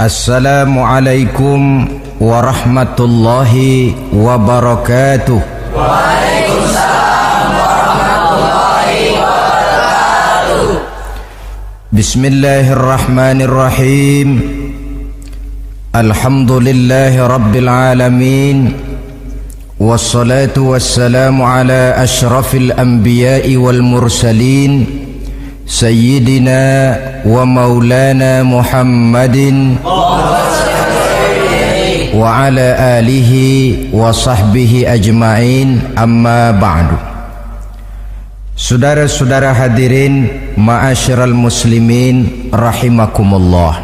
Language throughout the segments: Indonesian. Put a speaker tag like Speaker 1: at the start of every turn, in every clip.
Speaker 1: Assalamualaikum warahmatullahi wabarakatuh.
Speaker 2: Waalaikumsalam warahmatullahi wabarakatuh.
Speaker 1: Bismillahirrahmanirrahim. Alhamdulillahi rabbil alamin. Wassalatu wassalamu ala ashrafil anbiya'i wal mursalin Sayyidina wa maulana Muhammadin wa ala alihi wa sahbihi ajma'in, amma ba'du. Saudara-saudara hadirin ma'asyiral muslimin rahimakumullah.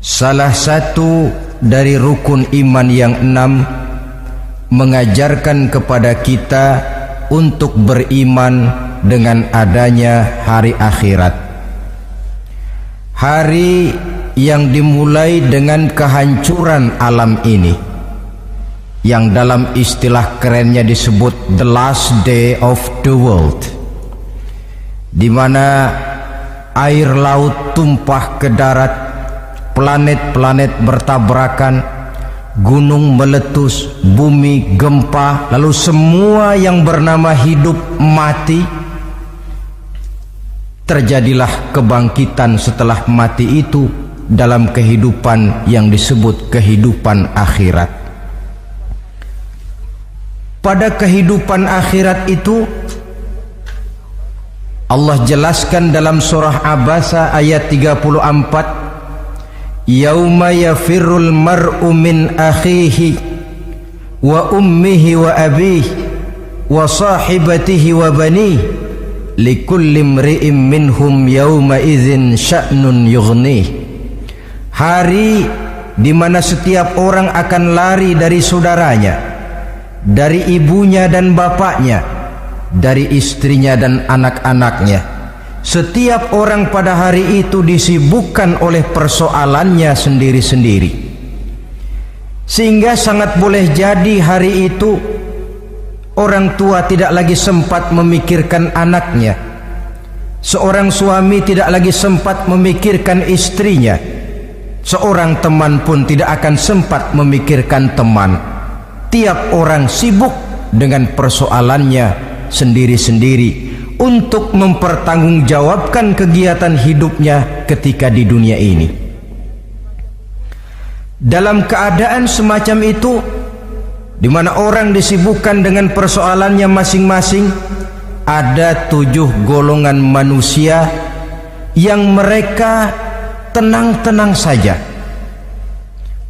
Speaker 1: Salah satu dari rukun iman yang 6 mengajarkan kepada kita untuk beriman dengan adanya hari akhirat, hari yang dimulai dengan kehancuran alam ini, yang dalam istilah kerennya disebut the last day of the world, di mana air laut tumpah ke darat, planet-planet bertabrakan, gunung meletus, bumi gempa, lalu semua yang bernama hidup mati. Terjadilah kebangkitan setelah mati itu dalam kehidupan yang disebut kehidupan akhirat. Pada kehidupan akhirat itu Allah jelaskan dalam surah Abasa ayat 34, Yauma yafirrul mar'u min akhihi wa ummihi wa abihi wa sahibatihi wa banihi likulli imri'in minhum yawma idzin sya'nun yughnih. Hari di mana setiap orang akan lari dari saudaranya, dari ibunya dan bapaknya, dari istrinya dan anak-anaknya. Setiap orang pada hari itu disibukkan oleh persoalannya sendiri-sendiri, sehingga sangat boleh jadi hari itu orang tua tidak lagi sempat memikirkan anaknya, seorang suami tidak lagi sempat memikirkan istrinya, seorang teman pun tidak akan sempat memikirkan teman. Tiap orang sibuk dengan persoalannya sendiri-sendiri untuk mempertanggungjawabkan kegiatan hidupnya ketika di dunia ini. Dalam keadaan semacam itu, di mana orang disibukkan dengan persoalannya masing-masing, ada 7 golongan manusia yang mereka tenang-tenang saja.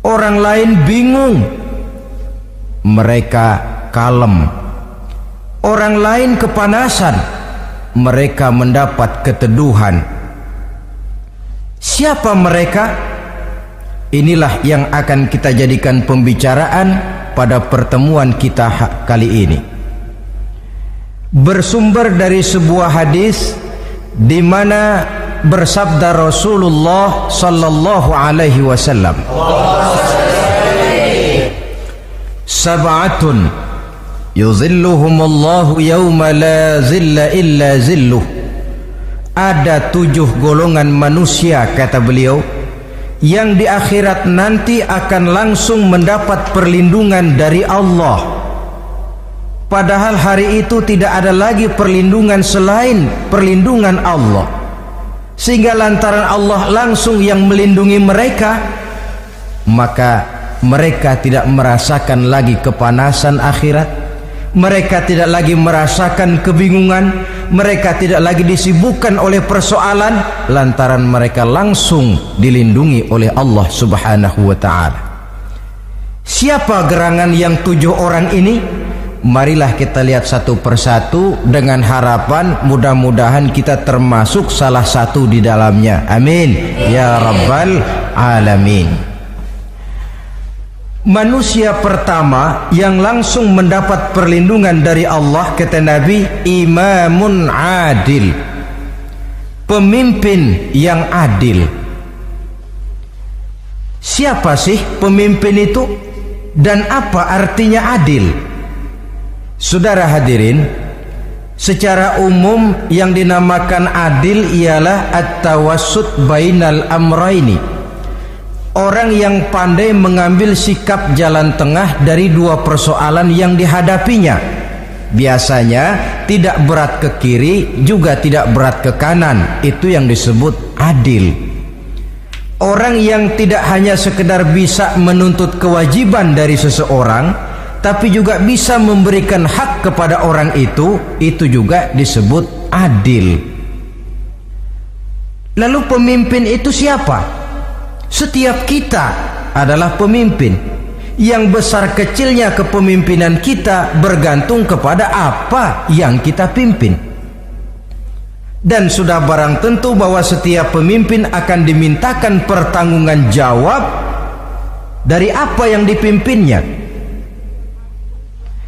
Speaker 1: Orang lain bingung, mereka kalem. Orang lain kepanasan, mereka mendapat keteduhan. Siapa mereka? Inilah yang akan kita jadikan pembicaraan pada pertemuan kita kali ini. Bersumber dari sebuah hadis di mana bersabda Rasulullah sallallahu alaihi wasallam, Sab'atun yuzilluhumullahu yawma la zilla illa zilluh. Ada 7 golongan manusia, kata beliau, yang di akhirat nanti akan langsung mendapat perlindungan dari Allah. Padahal hari itu tidak ada lagi perlindungan selain perlindungan Allah, sehingga lantaran Allah langsung yang melindungi mereka, maka mereka tidak merasakan lagi kepanasan akhirat. Mereka tidak lagi merasakan kebingungan, mereka tidak lagi disibukkan oleh persoalan, lantaran mereka langsung dilindungi oleh Allah subhanahu wa ta'ala. Siapa gerangan yang 7 orang ini? Marilah kita lihat satu persatu dengan harapan mudah-mudahan kita termasuk salah satu di dalamnya. Amin ya rabbal alamin. Manusia pertama yang langsung mendapat perlindungan dari Allah, kata Nabi, imamun adil, pemimpin yang adil. Siapa sih pemimpin itu dan apa artinya adil? Saudara hadirin, Secara umum yang dinamakan adil ialah at-tawassut bainal amraini. Orang yang pandai mengambil sikap jalan tengah dari dua persoalan yang dihadapinya. Biasanya tidak berat ke kiri juga tidak berat ke kanan. Itu yang disebut adil. Orang yang tidak hanya sekedar bisa menuntut kewajiban dari seseorang, tapi juga bisa memberikan hak kepada orang itu juga disebut adil. Lalu pemimpin itu siapa? Setiap kita adalah pemimpin. Yang besar kecilnya kepemimpinan kita bergantung kepada apa yang kita pimpin. Dan sudah barang tentu bahwa setiap pemimpin akan dimintakan pertanggunggan jawab dari apa yang dipimpinnya.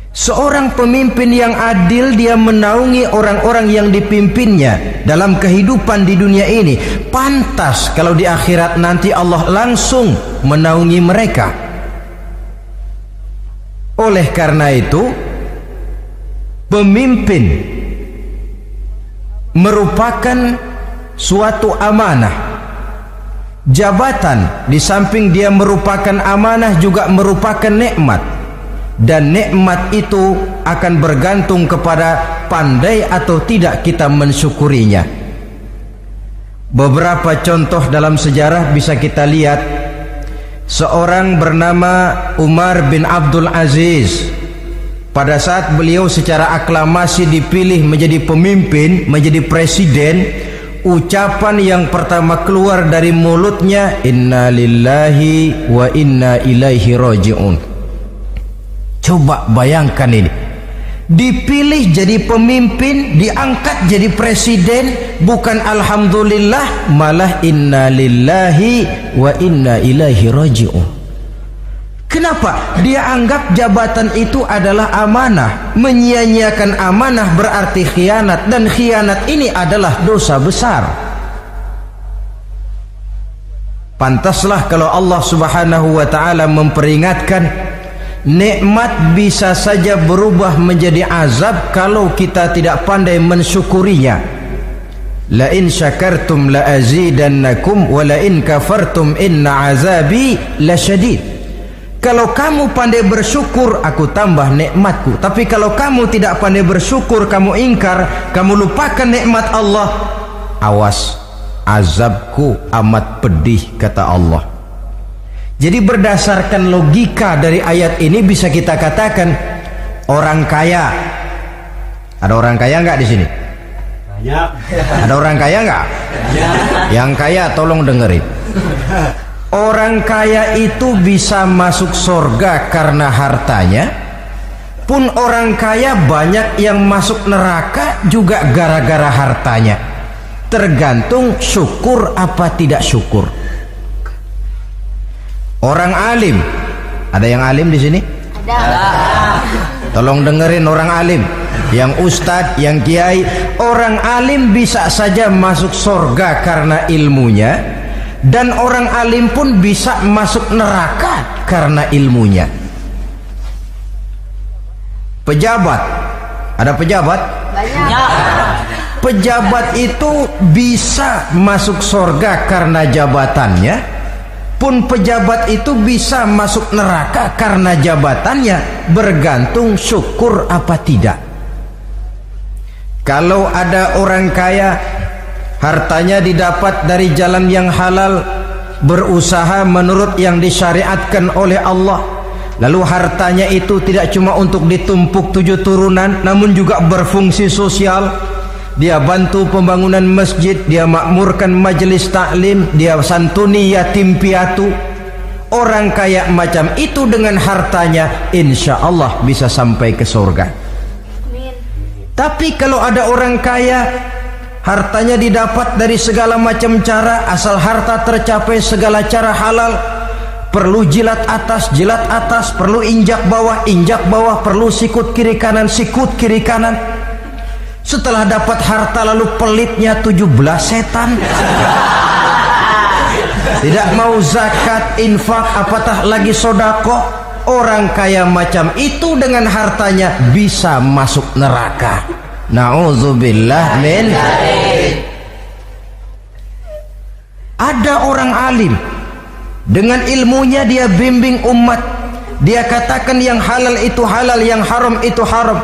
Speaker 1: Seorang pemimpin yang adil, dia menaungi orang-orang yang dipimpinnya dalam kehidupan di dunia ini. Pantas kalau di akhirat nanti Allah langsung menaungi mereka. Oleh karena itu, pemimpin merupakan suatu amanah. Jabatan di samping dia merupakan amanah juga merupakan nikmat. Dan nikmat itu akan bergantung kepada pandai atau tidak kita mensyukurinya. Beberapa contoh dalam sejarah bisa kita lihat. Seorang bernama Umar bin Abdul Aziz, pada saat beliau secara aklamasi dipilih menjadi pemimpin, menjadi presiden, ucapan yang pertama keluar dari mulutnya, inna lillahi wa inna ilaihi raji'un. Coba bayangkan ini, dipilih jadi pemimpin, diangkat jadi presiden, bukan alhamdulillah, malah inna lillahi wa inna ilaihi raji'un. Kenapa? Dia anggap jabatan itu adalah amanah. Menyia-nyiakan amanah berarti khianat, dan khianat ini adalah dosa besar. Pantaslah kalau Allah Subhanahu wa taala memperingatkan, nikmat bisa saja berubah menjadi azab kalau kita tidak pandai mensyukurinya. La in syakartum la azidannakum wa la in kafartum inna azabi lasyadid. Kalau kamu pandai bersyukur, aku tambah nikmatku. Tapi kalau kamu tidak pandai bersyukur, kamu ingkar, kamu lupakan nikmat Allah, awas, azabku amat pedih, kata Allah. Jadi berdasarkan logika dari ayat ini bisa kita katakan, orang kaya, ada orang kaya nggak di sini? Banyak. Ada orang kaya nggak? Yang kaya tolong dengerin. Orang kaya itu bisa masuk surga karena hartanya, pun orang kaya banyak yang masuk neraka juga gara-gara hartanya. Tergantung syukur apa tidak syukur. Orang alim, ada yang alim di sini? Ada. Tolong dengerin orang alim, yang ustadz, yang kiai. Orang alim bisa saja masuk surga karena ilmunya, dan orang alim pun bisa masuk neraka karena ilmunya. Pejabat, ada pejabat? Banyak. Pejabat itu bisa masuk surga karena jabatannya, pun pejabat itu bisa masuk neraka karena jabatannya, bergantung syukur apa tidak. Kalau ada orang kaya, hartanya didapat dari jalan yang halal, berusaha menurut yang disyariatkan oleh Allah, lalu hartanya itu tidak cuma untuk ditumpuk 7 turunan, namun juga berfungsi sosial. Dia bantu pembangunan masjid, dia makmurkan majelis taklim, dia santuni yatim piatu. Orang kaya macam itu dengan hartanya insya Allah bisa sampai ke surga. Tapi kalau ada orang kaya, hartanya didapat dari segala macam cara, asal harta tercapai segala cara halal, perlu jilat atas, perlu injak bawah, perlu sikut kiri kanan, sikut kiri kanan. Setelah dapat harta lalu pelitnya 17 setan, tidak mau zakat, infak, apatah lagi sodako. Orang kaya macam itu dengan hartanya bisa masuk neraka. Na'udzubillah min. Ada orang alim, dengan ilmunya dia bimbing umat. Dia katakan yang halal itu halal, yang haram itu haram.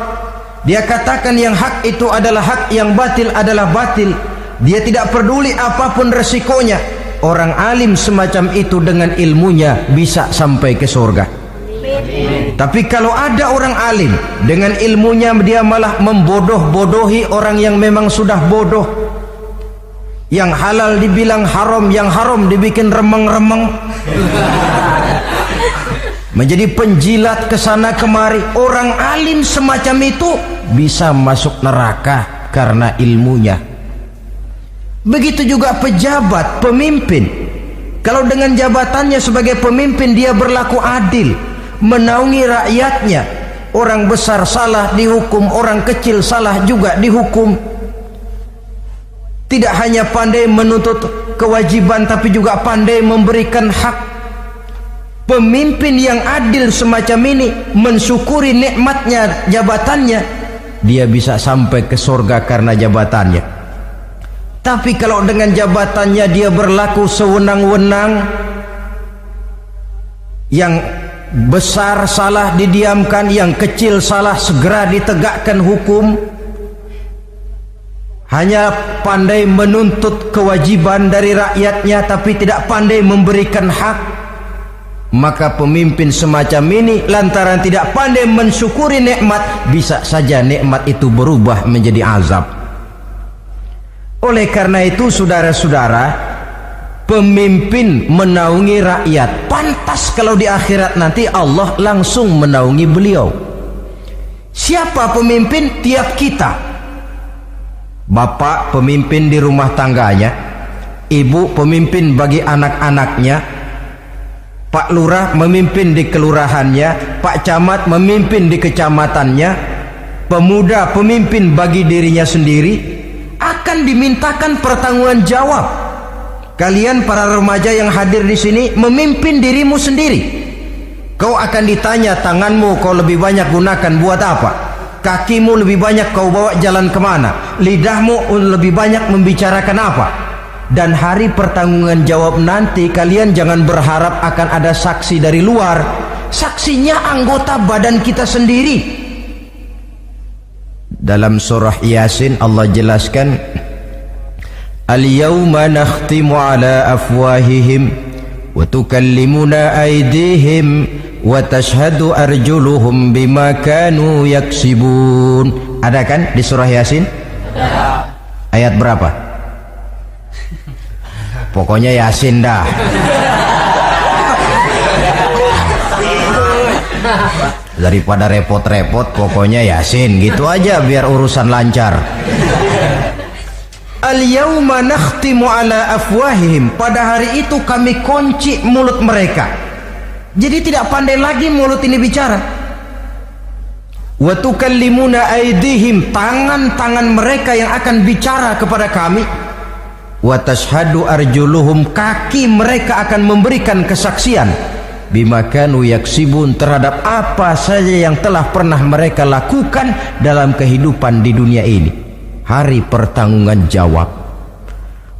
Speaker 1: Dia katakan yang hak itu adalah hak, yang batil adalah batil. Dia tidak peduli apapun resikonya. Orang alim semacam itu dengan ilmunya bisa sampai ke surga. Tapi kalau ada orang alim dengan ilmunya dia malah membodoh-bodohi orang yang memang sudah bodoh. Yang halal dibilang haram, yang haram dibikin remeng-remeng. Menjadi penjilat kesana kemari. Orang alim semacam itu bisa masuk neraka karena ilmunya. Begitu juga pejabat, pemimpin. Kalau dengan jabatannya sebagai pemimpin dia berlaku adil, menaungi rakyatnya. Orang besar salah dihukum, orang kecil salah juga dihukum. Tidak hanya pandai menuntut kewajiban, tapi juga pandai memberikan hak. Pemimpin yang adil semacam ini mensyukuri nikmatnya jabatannya, dia bisa sampai ke surga karena jabatannya. Tapi kalau dengan jabatannya dia berlaku sewenang-wenang, yang besar salah didiamkan, yang kecil salah segera ditegakkan hukum, hanya pandai menuntut kewajiban dari rakyatnya tapi tidak pandai memberikan hak, maka pemimpin semacam ini lantaran tidak pandai mensyukuri nikmat, bisa saja nikmat itu berubah menjadi azab. Oleh karena itu saudara-saudara, pemimpin menaungi rakyat, pantas kalau di akhirat nanti Allah langsung menaungi beliau. Siapa pemimpin? Tiap kita. Bapak pemimpin di rumah tangganya, ibu pemimpin bagi anak-anaknya, Pak Lurah memimpin di kelurahannya, Pak Camat memimpin di kecamatannya, pemuda pemimpin bagi dirinya sendiri. Akan dimintakan pertanggungan jawab. Kalian para remaja yang hadir di sini memimpin dirimu sendiri. Kau akan ditanya, tanganmu kau lebih banyak gunakan buat apa? Kakimu lebih banyak kau bawa jalan kemana? Lidahmu lebih banyak membicarakan apa? Dan hari pertanggungan jawab nanti kalian jangan berharap akan ada saksi dari luar. Saksinya anggota badan kita sendiri. Dalam surah Yasin Allah jelaskan, Al-yawma nakhtimu ala afwahihim wa tukallimuna aydihim wa tashhadu arjuluhum bima kanu yaksibun. Ada kan di surah Yasin? Ayat berapa? Pokoknya Yasin dah. Daripada repot-repot, pokoknya Yasin gitu aja biar urusan lancar. Al-yawma nakhtimu ala afwahihim, pada hari itu kami kunci mulut mereka. Jadi tidak pandai lagi mulut ini bicara. Wa tukallimuna aydihim, tangan-tangan mereka yang akan bicara kepada kami. Wa tashhadu arjuluhum, kaki mereka akan memberikan kesaksian bima kanu yaksibun, terhadap apa saja yang telah pernah mereka lakukan dalam kehidupan di dunia ini. Hari pertanggungan jawab.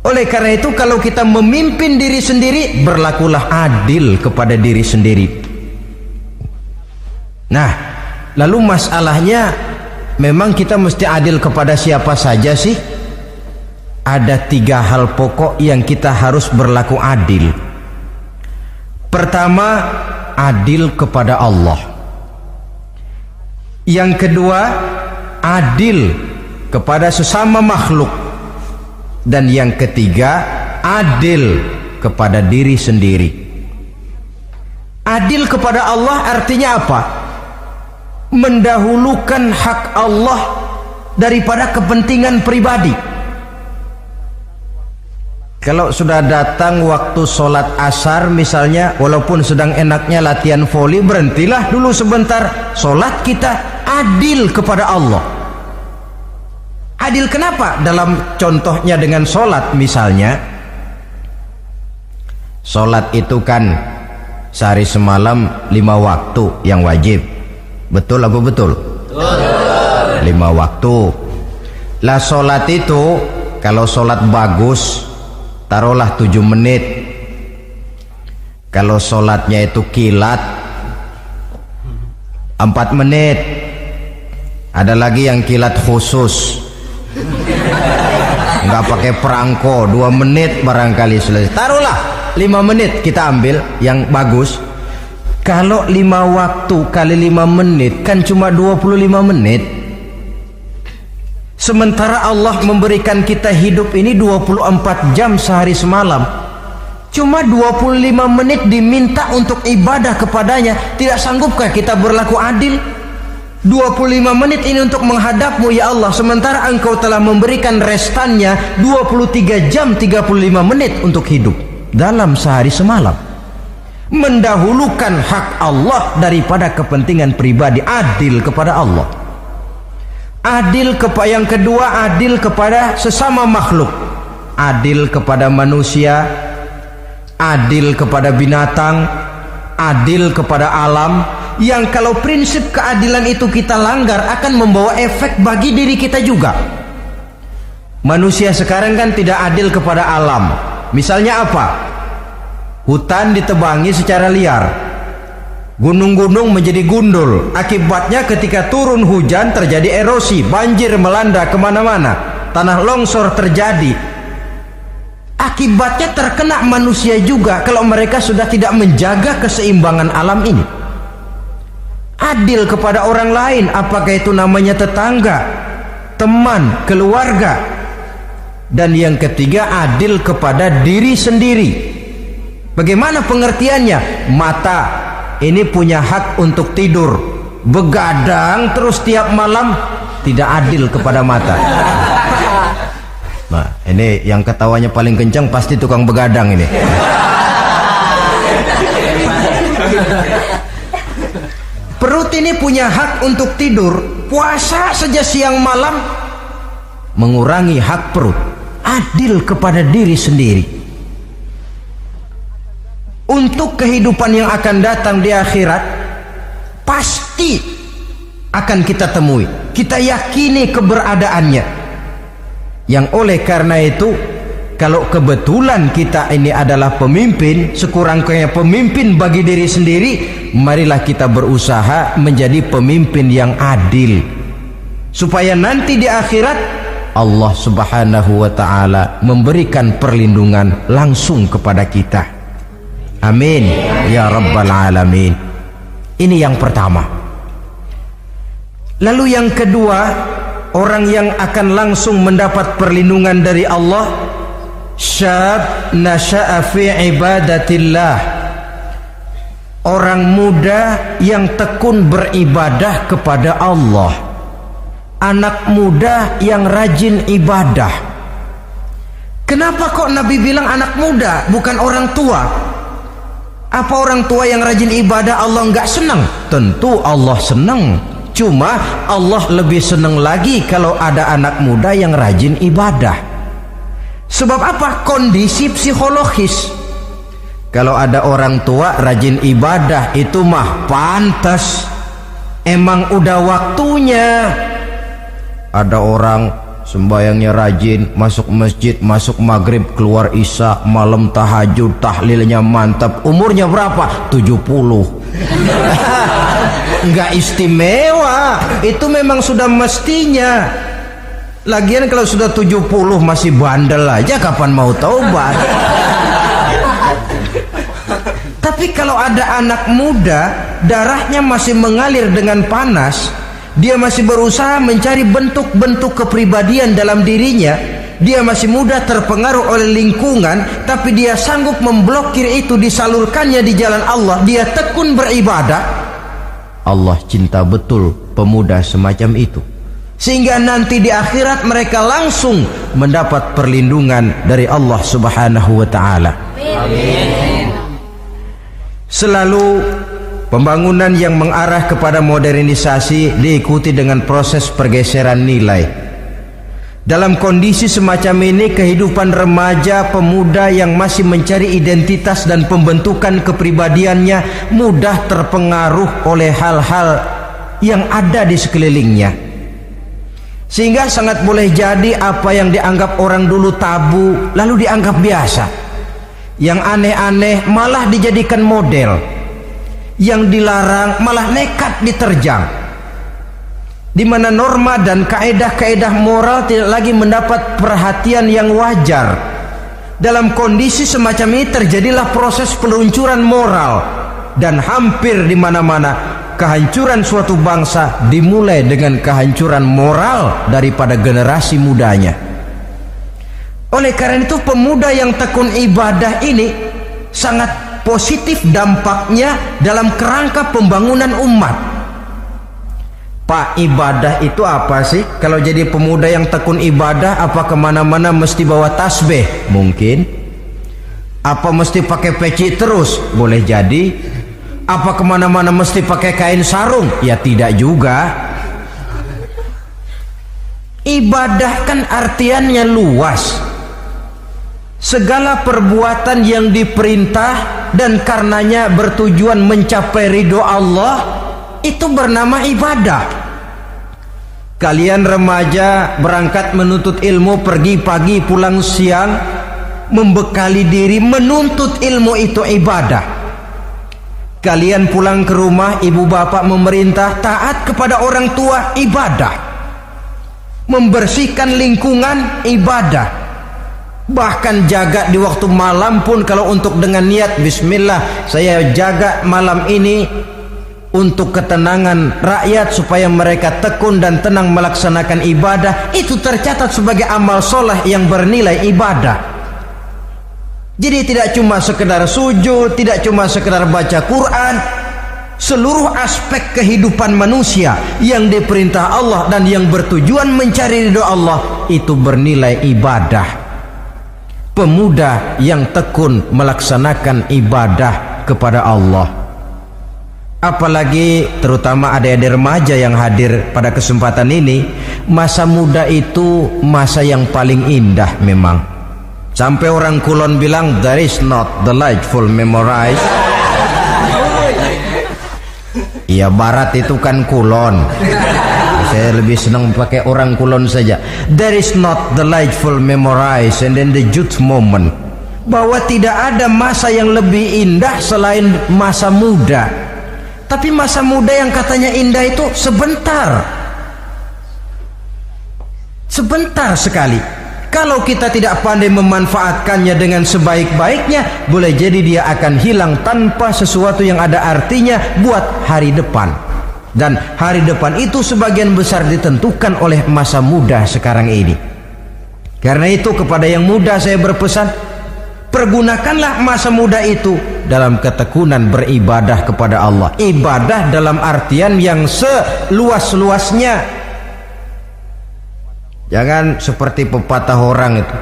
Speaker 1: Oleh karena itu kalau kita memimpin diri sendiri, berlakulah adil kepada diri sendiri. Nah, lalu masalahnya memang kita mesti adil kepada siapa saja sih? Ada 3 hal pokok yang kita harus berlaku adil. Pertama, adil kepada Allah. Yang kedua, adil kepada sesama makhluk. Dan yang ketiga, adil kepada diri sendiri. Adil kepada Allah artinya apa? Mendahulukan hak Allah daripada kepentingan pribadi. Kalau sudah datang waktu sholat asar misalnya, walaupun sedang enaknya latihan voli, berhentilah dulu sebentar. Sholat kita adil kepada Allah. Adil kenapa? Dalam contohnya dengan sholat misalnya, sholat itu kan sehari semalam 5 waktu yang wajib. Betul apa betul? Betul. 5 waktu. Lah sholat itu kalau sholat bagus taruhlah 7 menit. Kalau sholatnya itu kilat 4 menit. Ada lagi yang kilat khusus, nggak pakai perangko, 2 menit barangkali selesai. Taruhlah 5 menit kita ambil yang bagus. Kalau 5 waktu kali 5 menit kan cuma 25 menit. Sementara Allah memberikan kita hidup ini 24 jam sehari semalam. Cuma 25 menit diminta untuk ibadah kepadanya. Tidak sanggupkah kita berlaku adil? 25 menit ini untuk menghadapmu ya Allah, sementara engkau telah memberikan restannya 23 jam 35 menit untuk hidup dalam sehari semalam. Mendahulukan hak Allah daripada kepentingan pribadi. Adil kepada Allah. Adil kepada yang kedua, adil kepada sesama makhluk. Adil kepada manusia, adil kepada binatang, adil kepada alam. Yang kalau prinsip keadilan itu kita langgar akan membawa efek bagi diri kita juga. Manusia sekarang kan tidak adil kepada alam. Misalnya apa? Hutan ditebangi secara liar, gunung-gunung menjadi gundul. Akibatnya ketika turun hujan terjadi erosi, banjir melanda kemana-mana, tanah longsor terjadi. Akibatnya terkena manusia juga kalau mereka sudah tidak menjaga keseimbangan alam ini. Adil kepada orang lain, apakah itu namanya tetangga, teman, keluarga. Dan yang ketiga, adil kepada diri sendiri. Bagaimana pengertiannya? Mata ini punya hak untuk tidur, begadang terus tiap malam, tidak adil kepada mata. Nah, ini yang ketawanya paling kencang pasti tukang begadang ini. Perut ini punya hak untuk tidur, puasa saja siang malam, mengurangi hak perut. Adil kepada diri sendiri. Untuk kehidupan yang akan datang di akhirat, pasti akan kita temui, kita yakini keberadaannya. Yang oleh karena itu, kalau kebetulan kita ini adalah pemimpin, sekurang-kurangnya pemimpin bagi diri sendiri, marilah kita berusaha menjadi pemimpin yang adil, supaya nanti di akhirat Allah Subhanahu wa ta'ala memberikan perlindungan langsung kepada kita. Amin ya rabbal alamin. Ini yang pertama. Lalu yang kedua, orang yang akan langsung mendapat perlindungan dari Allah, syab nasha'a fi ibadatillah, orang muda yang tekun beribadah kepada Allah, anak muda yang rajin ibadah. Kenapa kok Nabi bilang anak muda bukan orang tua? Apa orang tua yang rajin ibadah Allah enggak senang? Tentu Allah senang. Cuma Allah lebih senang lagi kalau ada anak muda yang rajin ibadah. Sebab apa? Kondisi psikologis. Kalau ada orang tua rajin ibadah itu mah pantas, emang udah waktunya. Ada orang sembayangnya rajin, masuk masjid, masuk maghrib, keluar isya, malam tahajud, tahlilnya mantap. Umurnya berapa? 70. Enggak istimewa, itu memang sudah mestinya. Lagian kalau sudah 70 masih bandel aja, kapan mau taubat? Tapi kalau ada anak muda, darahnya masih mengalir dengan panas, dia masih berusaha mencari bentuk-bentuk kepribadian dalam dirinya, dia masih mudah terpengaruh oleh lingkungan, tapi dia sanggup memblokir itu, disalurkannya di jalan Allah, dia tekun beribadah. Allah cinta betul pemuda semacam itu, sehingga nanti di akhirat mereka langsung mendapat perlindungan dari Allah Subhanahu wa ta'ala. Amin. Selalu pembangunan yang mengarah kepada modernisasi diikuti dengan proses pergeseran nilai. Dalam kondisi semacam ini, kehidupan remaja pemuda yang masih mencari identitas dan pembentukan kepribadiannya mudah terpengaruh oleh hal-hal yang ada di sekelilingnya. Sehingga sangat boleh jadi apa yang dianggap orang dulu tabu lalu dianggap biasa, yang aneh-aneh malah dijadikan model, yang dilarang malah nekat diterjang, di mana norma dan kaedah-kaedah moral tidak lagi mendapat perhatian yang wajar. Dalam kondisi semacam ini terjadilah proses peluncuran moral, dan hampir di mana-mana kehancuran suatu bangsa dimulai dengan kehancuran moral daripada generasi mudanya. Oleh karena itu pemuda yang tekun ibadah ini sangat positif dampaknya dalam kerangka pembangunan umat. Pak, ibadah itu apa sih? Kalau jadi pemuda yang tekun ibadah, apa kemana-mana mesti bawa tasbih? Mungkin. Apa mesti pakai peci terus? Boleh jadi. Apa kemana-mana mesti pakai kain sarung? Ya tidak juga. Ibadah kan artiannya luas. Segala perbuatan yang diperintah dan karenanya bertujuan mencapai ridho Allah, itu bernama ibadah. Kalian remaja berangkat menuntut ilmu, pergi pagi pulang siang, membekali diri menuntut ilmu, itu ibadah. Kalian pulang ke rumah, ibu bapak memerintah taat kepada orang tua, ibadah. Membersihkan lingkungan, ibadah. Bahkan jaga di waktu malam pun, kalau untuk dengan niat bismillah, saya jaga malam ini untuk ketenangan rakyat supaya mereka tekun dan tenang melaksanakan ibadah, itu tercatat sebagai amal soleh yang bernilai ibadah. Jadi tidak cuma sekedar sujud, tidak cuma sekedar baca Quran, seluruh aspek kehidupan manusia yang diperintah Allah dan yang bertujuan mencari ridho Allah itu bernilai ibadah. Pemuda yang tekun melaksanakan ibadah kepada Allah, apalagi terutama adik-adik remaja yang hadir pada kesempatan ini, masa muda itu masa yang paling indah memang. Sampai orang Kulon bilang there is not delightful memorize. Iya, barat itu kan Kulon. Saya lebih senang pakai orang Kulon saja. There is not delightful memorize and then the youth moment. Bahwa tidak ada masa yang lebih indah selain masa muda. Tapi masa muda yang katanya indah itu sebentar. Sebentar sekali. Kalau kita tidak pandai memanfaatkannya dengan sebaik-baiknya, boleh jadi dia akan hilang tanpa sesuatu yang ada artinya buat hari depan. Dan hari depan itu sebagian besar ditentukan oleh masa muda sekarang ini. Karena itu kepada yang muda saya berpesan, pergunakanlah masa muda itu dalam ketekunan beribadah kepada Allah. Ibadah dalam artian yang seluas-luasnya. Jangan seperti pepatah orang itu,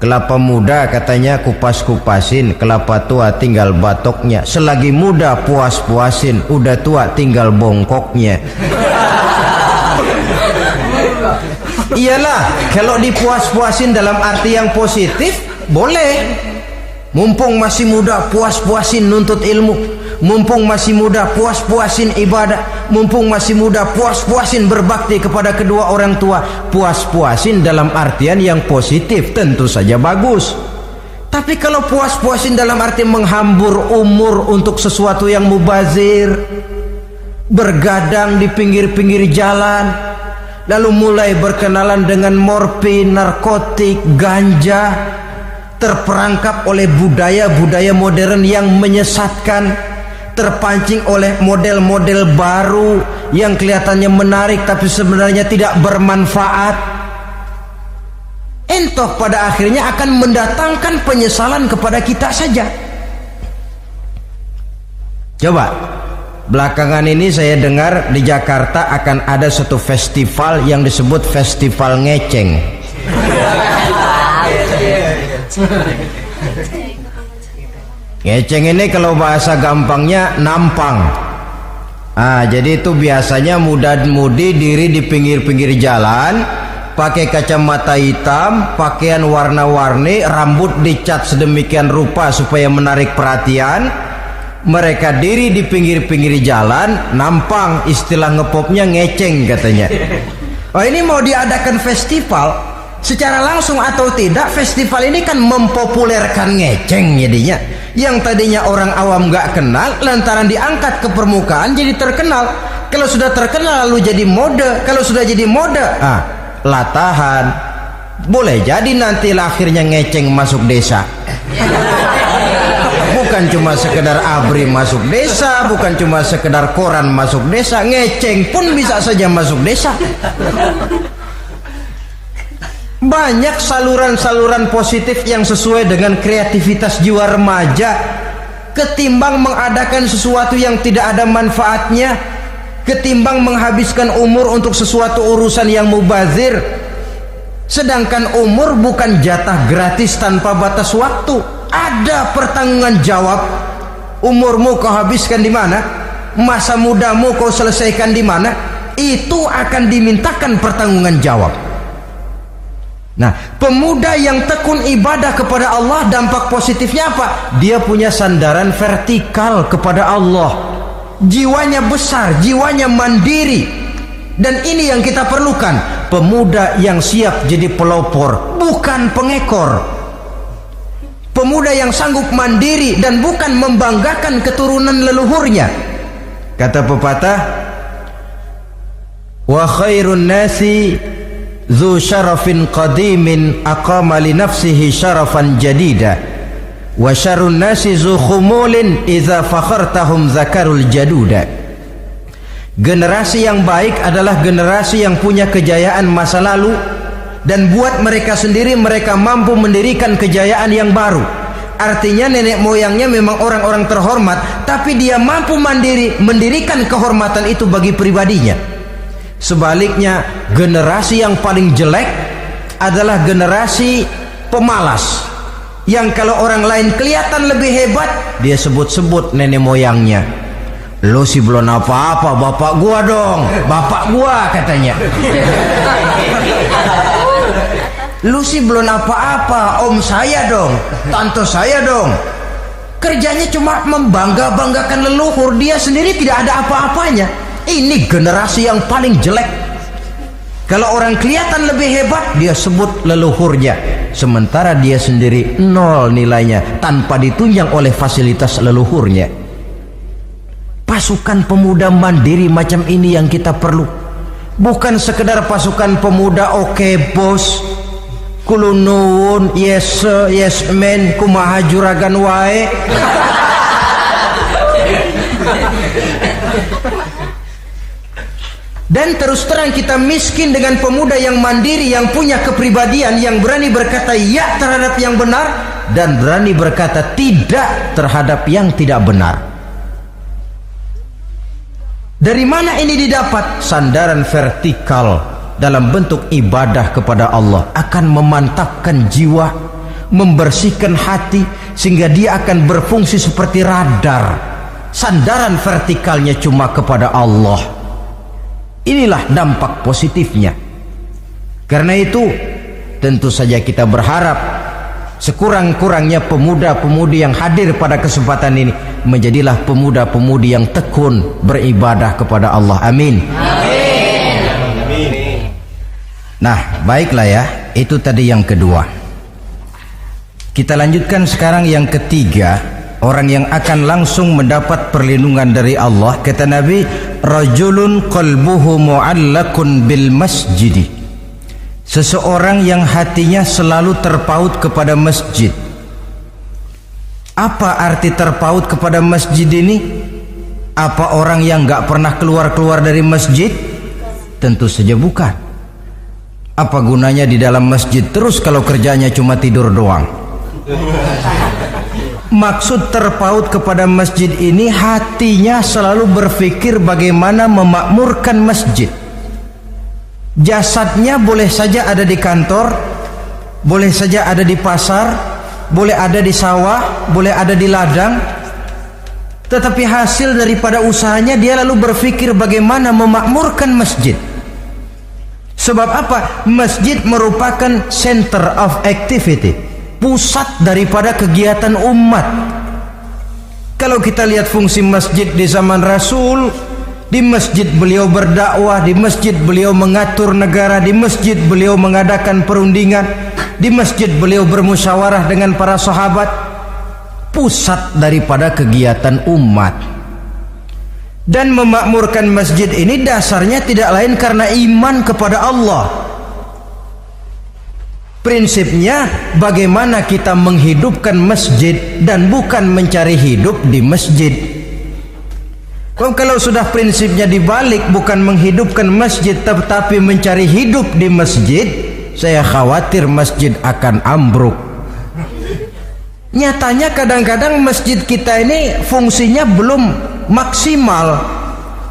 Speaker 1: kelapa muda katanya kupas-kupasin, kelapa tua tinggal batoknya. Selagi muda puas-puasin, udah tua tinggal bongkoknya. Iyalah, kalau dipuas-puasin dalam arti yang positif boleh. Mumpung masih muda, puas-puasin nuntut ilmu. Mumpung masih muda, puas-puasin ibadah. Mumpung masih muda, puas-puasin berbakti kepada kedua orang tua. Puas-puasin dalam artian yang positif tentu saja bagus. Tapi kalau puas-puasin dalam arti menghambur umur untuk sesuatu yang mubazir, bergadang di pinggir-pinggir jalan, lalu mulai berkenalan dengan morfin, narkotik, ganja, terperangkap oleh budaya-budaya modern yang menyesatkan, terpancing oleh model-model baru yang kelihatannya menarik tapi sebenarnya tidak bermanfaat, entah pada akhirnya akan mendatangkan penyesalan kepada kita saja. Coba, belakangan ini saya dengar di Jakarta akan ada satu festival yang disebut festival ngeceng. Ngeceng ini kalau bahasa gampangnya nampang. Jadi itu biasanya muda-mudi diri di pinggir-pinggir jalan, pakai kacamata hitam, pakaian warna-warni, rambut dicat sedemikian rupa supaya menarik perhatian. Mereka diri di pinggir-pinggir jalan, nampang, istilah ngepopnya ngeceng katanya. Oh, ini mau diadakan festival, secara langsung atau tidak, festival ini kan mempopulerkan ngeceng jadinya. Yang tadinya orang awam gak kenal, lantaran diangkat ke permukaan jadi terkenal. Kalau sudah terkenal lalu jadi mode. Kalau sudah jadi mode, latahan. Boleh jadi nanti akhirnya ngeceng masuk desa. Bukan cuma sekedar ABRI masuk desa, bukan cuma sekedar koran masuk desa, ngeceng pun bisa saja masuk desa. Banyak saluran-saluran positif yang sesuai dengan kreativitas jiwa remaja, ketimbang mengadakan sesuatu yang tidak ada manfaatnya, ketimbang menghabiskan umur untuk sesuatu urusan yang mubazir. Sedangkan umur bukan jatah gratis tanpa batas waktu. Ada pertanggungan jawab. Umurmu kau habiskan di mana? Masa mudamu kau selesaikan di mana? Itu akan dimintakan pertanggungan jawab. Nah, pemuda yang tekun ibadah kepada Allah, dampak positifnya apa? Dia punya sandaran vertikal kepada Allah. Jiwanya besar, jiwanya mandiri. Dan ini yang kita perlukan, pemuda yang siap jadi pelopor, bukan pengekor. Pemuda yang sanggup mandiri dan bukan membanggakan keturunan leluhurnya. Kata pepatah, wa khairun nasi Zu syarafin qadimin aqama li nafsihi syarafan jadida wa syarrun nasi zu khumulin idza fakhartahum zakarul jaduda. Generasi yang baik adalah generasi yang punya kejayaan masa lalu, dan buat mereka sendiri mereka mampu mendirikan kejayaan yang baru. Artinya nenek moyangnya memang orang-orang terhormat, tapi dia mampu mandiri mendirikan kehormatan itu bagi pribadinya. Sebaliknya, generasi yang paling jelek adalah generasi pemalas, yang kalau orang lain kelihatan lebih hebat, dia sebut-sebut nenek moyangnya. Lo sih belum apa-apa, bapak gua dong, bapak gua katanya. Lu sih belum apa-apa, om saya dong, tante saya dong. Kerjanya cuma membangga-banggakan leluhur, dia sendiri tidak ada apa-apanya. Ini generasi yang paling jelek. Kalau orang kelihatan lebih hebat, dia sebut leluhurnya, sementara dia sendiri nol nilainya tanpa ditunjang oleh fasilitas leluhurnya. Pasukan pemuda mandiri macam ini yang kita perlu, bukan sekedar pasukan pemuda oke bos, kulunun yes sir, yes man, kumaha juragan wae. Dan terus terang kita miskin dengan pemuda yang mandiri, yang punya kepribadian, yang berani berkata ya terhadap yang benar dan berani berkata tidak terhadap yang tidak benar. Dari mana ini didapat? Sandaran vertikal dalam bentuk ibadah kepada Allah akan memantapkan jiwa, membersihkan hati, sehingga dia akan berfungsi seperti radar. Sandaran vertikalnya cuma kepada Allah. Inilah dampak positifnya. Karena itu tentu saja kita berharap sekurang-kurangnya pemuda-pemudi yang hadir pada kesempatan ini menjadilah pemuda-pemudi yang tekun beribadah kepada Allah. Amin. Amin. Nah, baiklah ya, itu tadi yang kedua. Kita lanjutkan sekarang yang ketiga, orang yang akan langsung mendapat perlindungan dari Allah. Kata Nabi, rajulun qalbuhu mu'allakun bil masjidi. Seseorang yang hatinya selalu terpaut kepada masjid. Apa arti terpaut kepada masjid ini? Apa orang yang gak pernah keluar-keluar dari masjid? Tentu saja bukan. Apa gunanya di dalam masjid terus kalau kerjanya cuma tidur doang? Maksud terpaut kepada masjid ini, hatinya selalu berpikir bagaimana memakmurkan masjid. Jasadnya boleh saja ada di kantor, boleh saja ada di pasar, boleh ada di sawah, boleh ada di ladang, tetapi hasil daripada usahanya dia lalu berpikir bagaimana memakmurkan masjid. Sebab apa? Masjid merupakan center of activity, pusat daripada kegiatan umat. Kalau kita lihat fungsi masjid di zaman Rasul, Di masjid beliau berdakwah, di masjid beliau mengatur negara, di masjid beliau mengadakan perundingan, di masjid beliau bermusyawarah dengan para sahabat. Pusat daripada kegiatan umat. Dan memakmurkan masjid ini dasarnya tidak lain karena iman kepada Allah. Prinsipnya bagaimana kita menghidupkan masjid dan bukan mencari hidup di masjid. Kalau sudah prinsipnya dibalik, bukan menghidupkan masjid tetapi mencari hidup di masjid, saya khawatir masjid akan ambruk. Nyatanya kadang-kadang masjid kita ini fungsinya belum maksimal.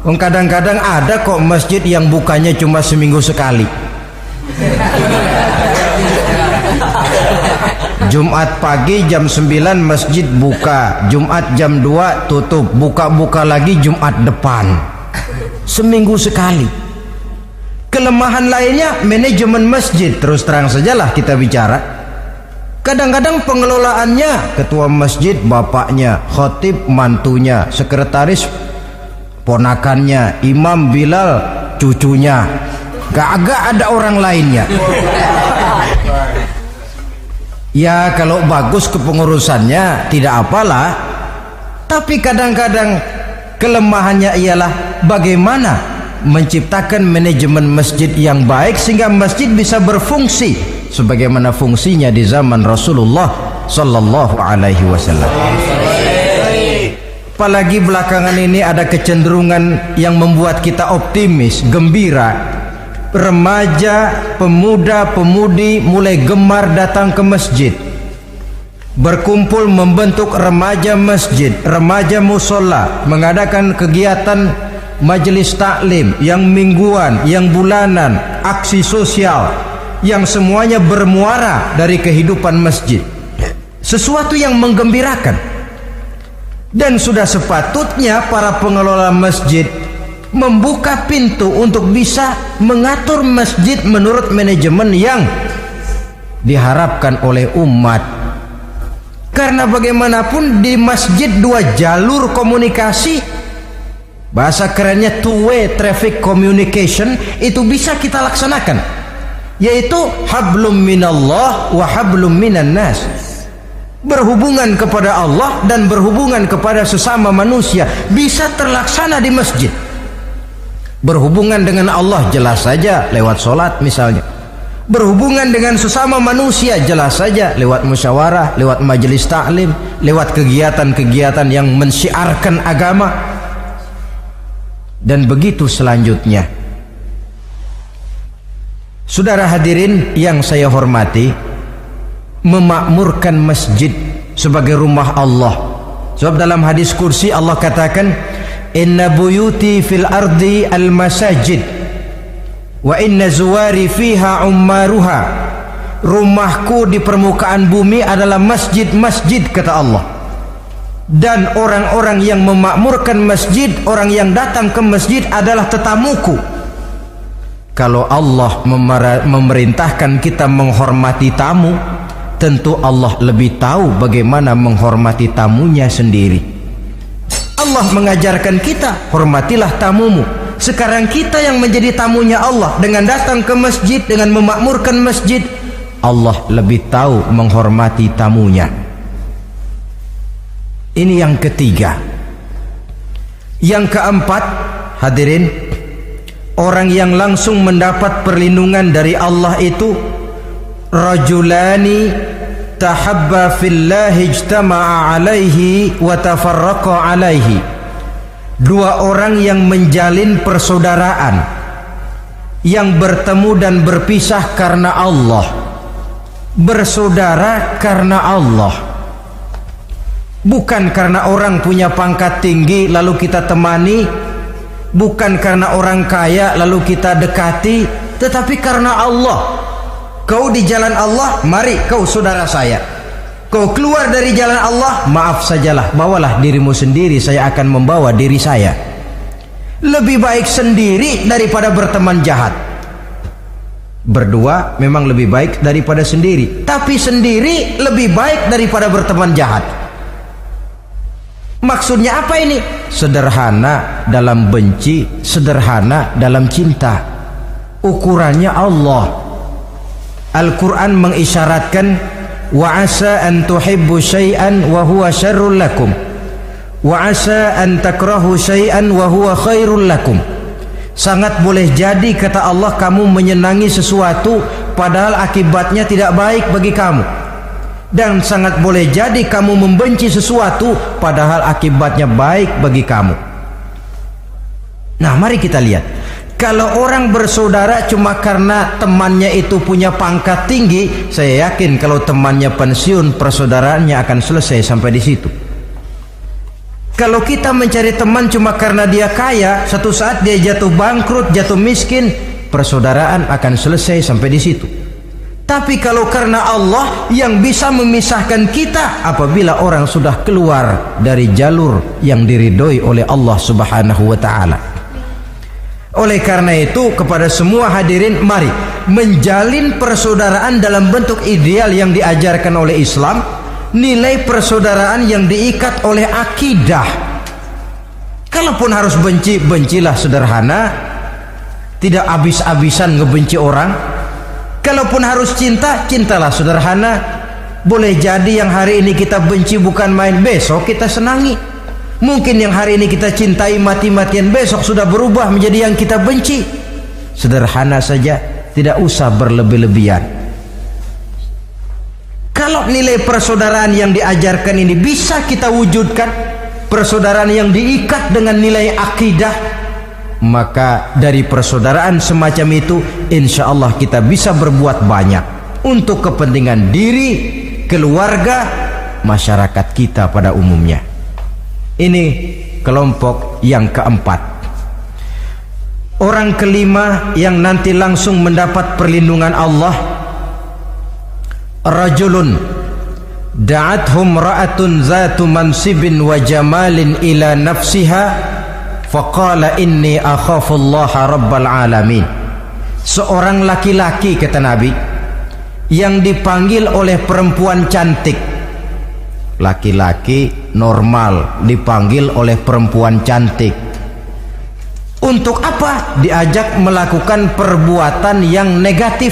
Speaker 1: Kadang-kadang ada kok masjid yang bukanya cuma seminggu sekali. Jumat pagi jam 9 masjid buka, Jumat jam 2 tutup, buka-buka lagi Jumat depan. Seminggu sekali. Kelemahan lainnya manajemen masjid. Terus terang sajalah kita bicara. Kadang-kadang pengelolaannya ketua masjid bapaknya, khatib mantunya, sekretaris ponakannya, imam Bilal cucunya, gak ada orang lainnya. Ya kalau bagus kepengurusannya tidak apalah, tapi kadang-kadang kelemahannya ialah bagaimana menciptakan manajemen masjid yang baik sehingga masjid bisa berfungsi sebagaimana fungsinya di zaman Rasulullah sallallahu alaihi wasallam. Apalagi belakangan ini ada kecenderungan yang membuat kita optimis, gembira. Remaja, pemuda, pemudi mulai gemar datang ke masjid, berkumpul membentuk remaja masjid, remaja musola, mengadakan kegiatan majelis taklim yang mingguan, yang bulanan, aksi sosial yang semuanya bermuara dari kehidupan masjid. Sesuatu yang menggembirakan. Dan sudah sepatutnya para pengelola masjid membuka pintu untuk bisa mengatur masjid menurut manajemen yang diharapkan oleh umat. Karena bagaimanapun di masjid dua jalur komunikasi, bahasa kerennya two-way traffic communication, itu bisa kita laksanakan, yaitu hablum minallah wa hablum minan nas. Berhubungan kepada Allah dan berhubungan kepada sesama manusia bisa terlaksana di masjid. Berhubungan dengan Allah jelas saja lewat sholat misalnya. Berhubungan dengan sesama manusia jelas saja lewat musyawarah, lewat majelis taklim, lewat kegiatan-kegiatan yang mensyiarkan agama. Dan begitu selanjutnya. Saudara hadirin yang saya hormati, memakmurkan masjid sebagai rumah Allah. Sebab dalam hadis kursi Allah katakan, inna buyuti fil ardi al masajid wa inna zuwari fiha ummaruha. Rumahku di permukaan bumi adalah masjid-masjid, kata Allah. Dan orang-orang yang memakmurkan masjid, orang yang datang ke masjid adalah tetamuku. Kalau Allah memerintahkan kita menghormati tamu, tentu Allah lebih tahu bagaimana menghormati tamunya sendiri. Allah mengajarkan kita, hormatilah tamumu. Sekarang kita yang menjadi tamunya Allah dengan datang ke masjid, dengan memakmurkan masjid, Allah lebih tahu menghormati tamunya. Ini yang ketiga. Yang keempat, hadirin, orang yang langsung mendapat perlindungan dari Allah itu rajulani tahabba fillahi ijtama'a alaihi wa tafarraqa alaihi. Dua orang yang menjalin persaudaraan, yang bertemu dan berpisah karena Allah, bersaudara karena Allah, bukan karena orang punya pangkat tinggi lalu kita temani, bukan karena orang kaya lalu kita dekati, tetapi karena Allah. Kau di jalan Allah, mari kau saudara saya. Kau keluar dari jalan Allah, maaf sajalah, bawalah dirimu sendiri, saya akan membawa diri saya. Lebih baik sendiri daripada berteman jahat. Berdua memang lebih baik daripada sendiri, tapi sendiri lebih baik daripada berteman jahat. Maksudnya apa ini? Sederhana dalam benci, sederhana dalam cinta. Ukurannya Allah. Al-Quran mengisyaratkan, wa asa an tuhibbu syai'an wa huwa syarrul lakum, wa asa an takrahu syai'an wa huwa khairul lakum. Sangat boleh jadi, kata Allah, kamu menyenangi sesuatu padahal akibatnya tidak baik bagi kamu, dan sangat boleh jadi kamu membenci sesuatu padahal akibatnya baik bagi kamu. Nah, mari kita lihat. Kalau orang bersaudara cuma karena temannya itu punya pangkat tinggi, saya yakin kalau temannya pensiun, persaudaraannya akan selesai sampai di situ. Kalau kita mencari teman cuma karena dia kaya, satu saat dia jatuh bangkrut, jatuh miskin, persaudaraan akan selesai sampai di situ. Tapi kalau karena Allah yang bisa memisahkan kita apabila orang sudah keluar dari jalur yang diridhoi oleh Allah Subhanahu wa taala. Oleh karena itu, kepada semua hadirin, mari menjalin persaudaraan dalam bentuk ideal yang diajarkan oleh Islam. Nilai persaudaraan yang diikat oleh akidah. Kalaupun harus benci, bencilah sederhana, tidak habis-habisan ngebenci orang. Kalaupun harus cinta, cintalah sederhana. Boleh jadi yang hari ini kita benci bukan main, besok kita senangi. Mungkin yang hari ini kita cintai mati-matian, besok sudah berubah menjadi yang kita benci. Sederhana saja, tidak usah berlebih-lebihan. Kalau nilai persaudaraan yang diajarkan ini bisa kita wujudkan, persaudaraan yang diikat dengan nilai akidah, maka dari persaudaraan semacam itu insya Allah kita bisa berbuat banyak untuk kepentingan diri, keluarga, masyarakat kita pada umumnya. Ini kelompok yang keempat. Orang kelima yang nanti langsung mendapat perlindungan Allah, rajulun da'athum ra'atun zatu mansibin wa jamalin ila nafsiha faqala inni akhafullaha rabbal alamin. Seorang laki-laki, kata Nabi, yang dipanggil oleh perempuan cantik. Laki-laki normal dipanggil oleh perempuan cantik. Untuk apa? Diajak melakukan perbuatan yang negatif.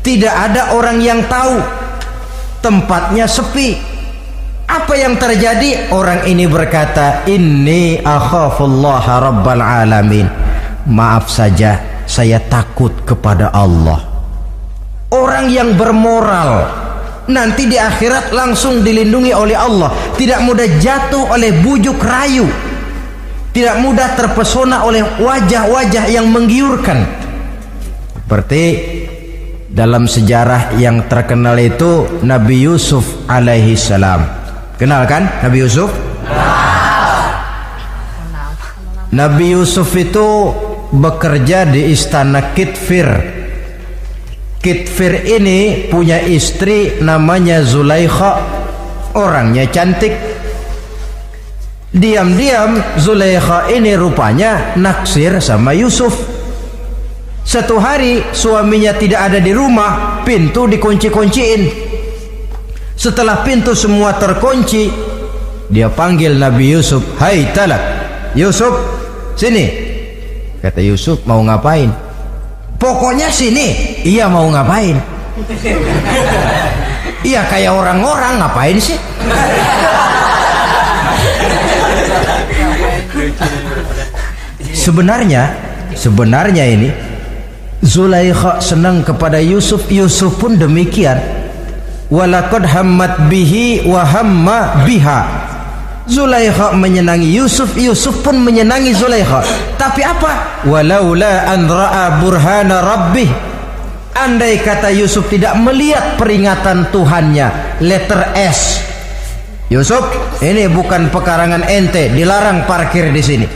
Speaker 1: Tidak ada orang yang tahu, tempatnya sepi. Apa yang terjadi? Orang ini berkata, inni akhafullaha rabbal alamin. Maaf saja, saya takut kepada Allah. Orang yang bermoral nanti di akhirat langsung dilindungi oleh Allah, tidak mudah jatuh oleh bujuk rayu, tidak mudah terpesona oleh wajah-wajah yang menggiurkan. Seperti dalam sejarah yang terkenal itu Nabi Yusuf alaihi salam. Kenal kan Nabi Yusuf? Nabi Yusuf itu bekerja di istana Kitfir. Kitfir ini punya istri namanya Zulaikha. Orangnya cantik. Diam-diam Zulaikha ini rupanya naksir sama Yusuf. Satu hari suaminya tidak ada di rumah, pintu dikunci-kunciin. Setelah pintu semua terkunci, dia panggil Nabi Yusuf, "Hai Talak, Yusuf, sini." Kata Yusuf, "Mau ngapain?" "Pokoknya sini." "Iya, mau ngapain?" "Iya, kayak orang-orang, ngapain sih?" Sebenarnya ini Zulaikha senang kepada Yusuf, Yusuf pun demikian. Walaqad hammat bihi wa hamma biha. Zulaikha menyenangi Yusuf, Yusuf pun menyenangi Zulaikha. Tapi apa? Walaula an ra'a burhana rabbih. Andai kata Yusuf tidak melihat peringatan Tuhannya, letter S. Yusuf, ini bukan pekarangan ente, dilarang parkir di sini.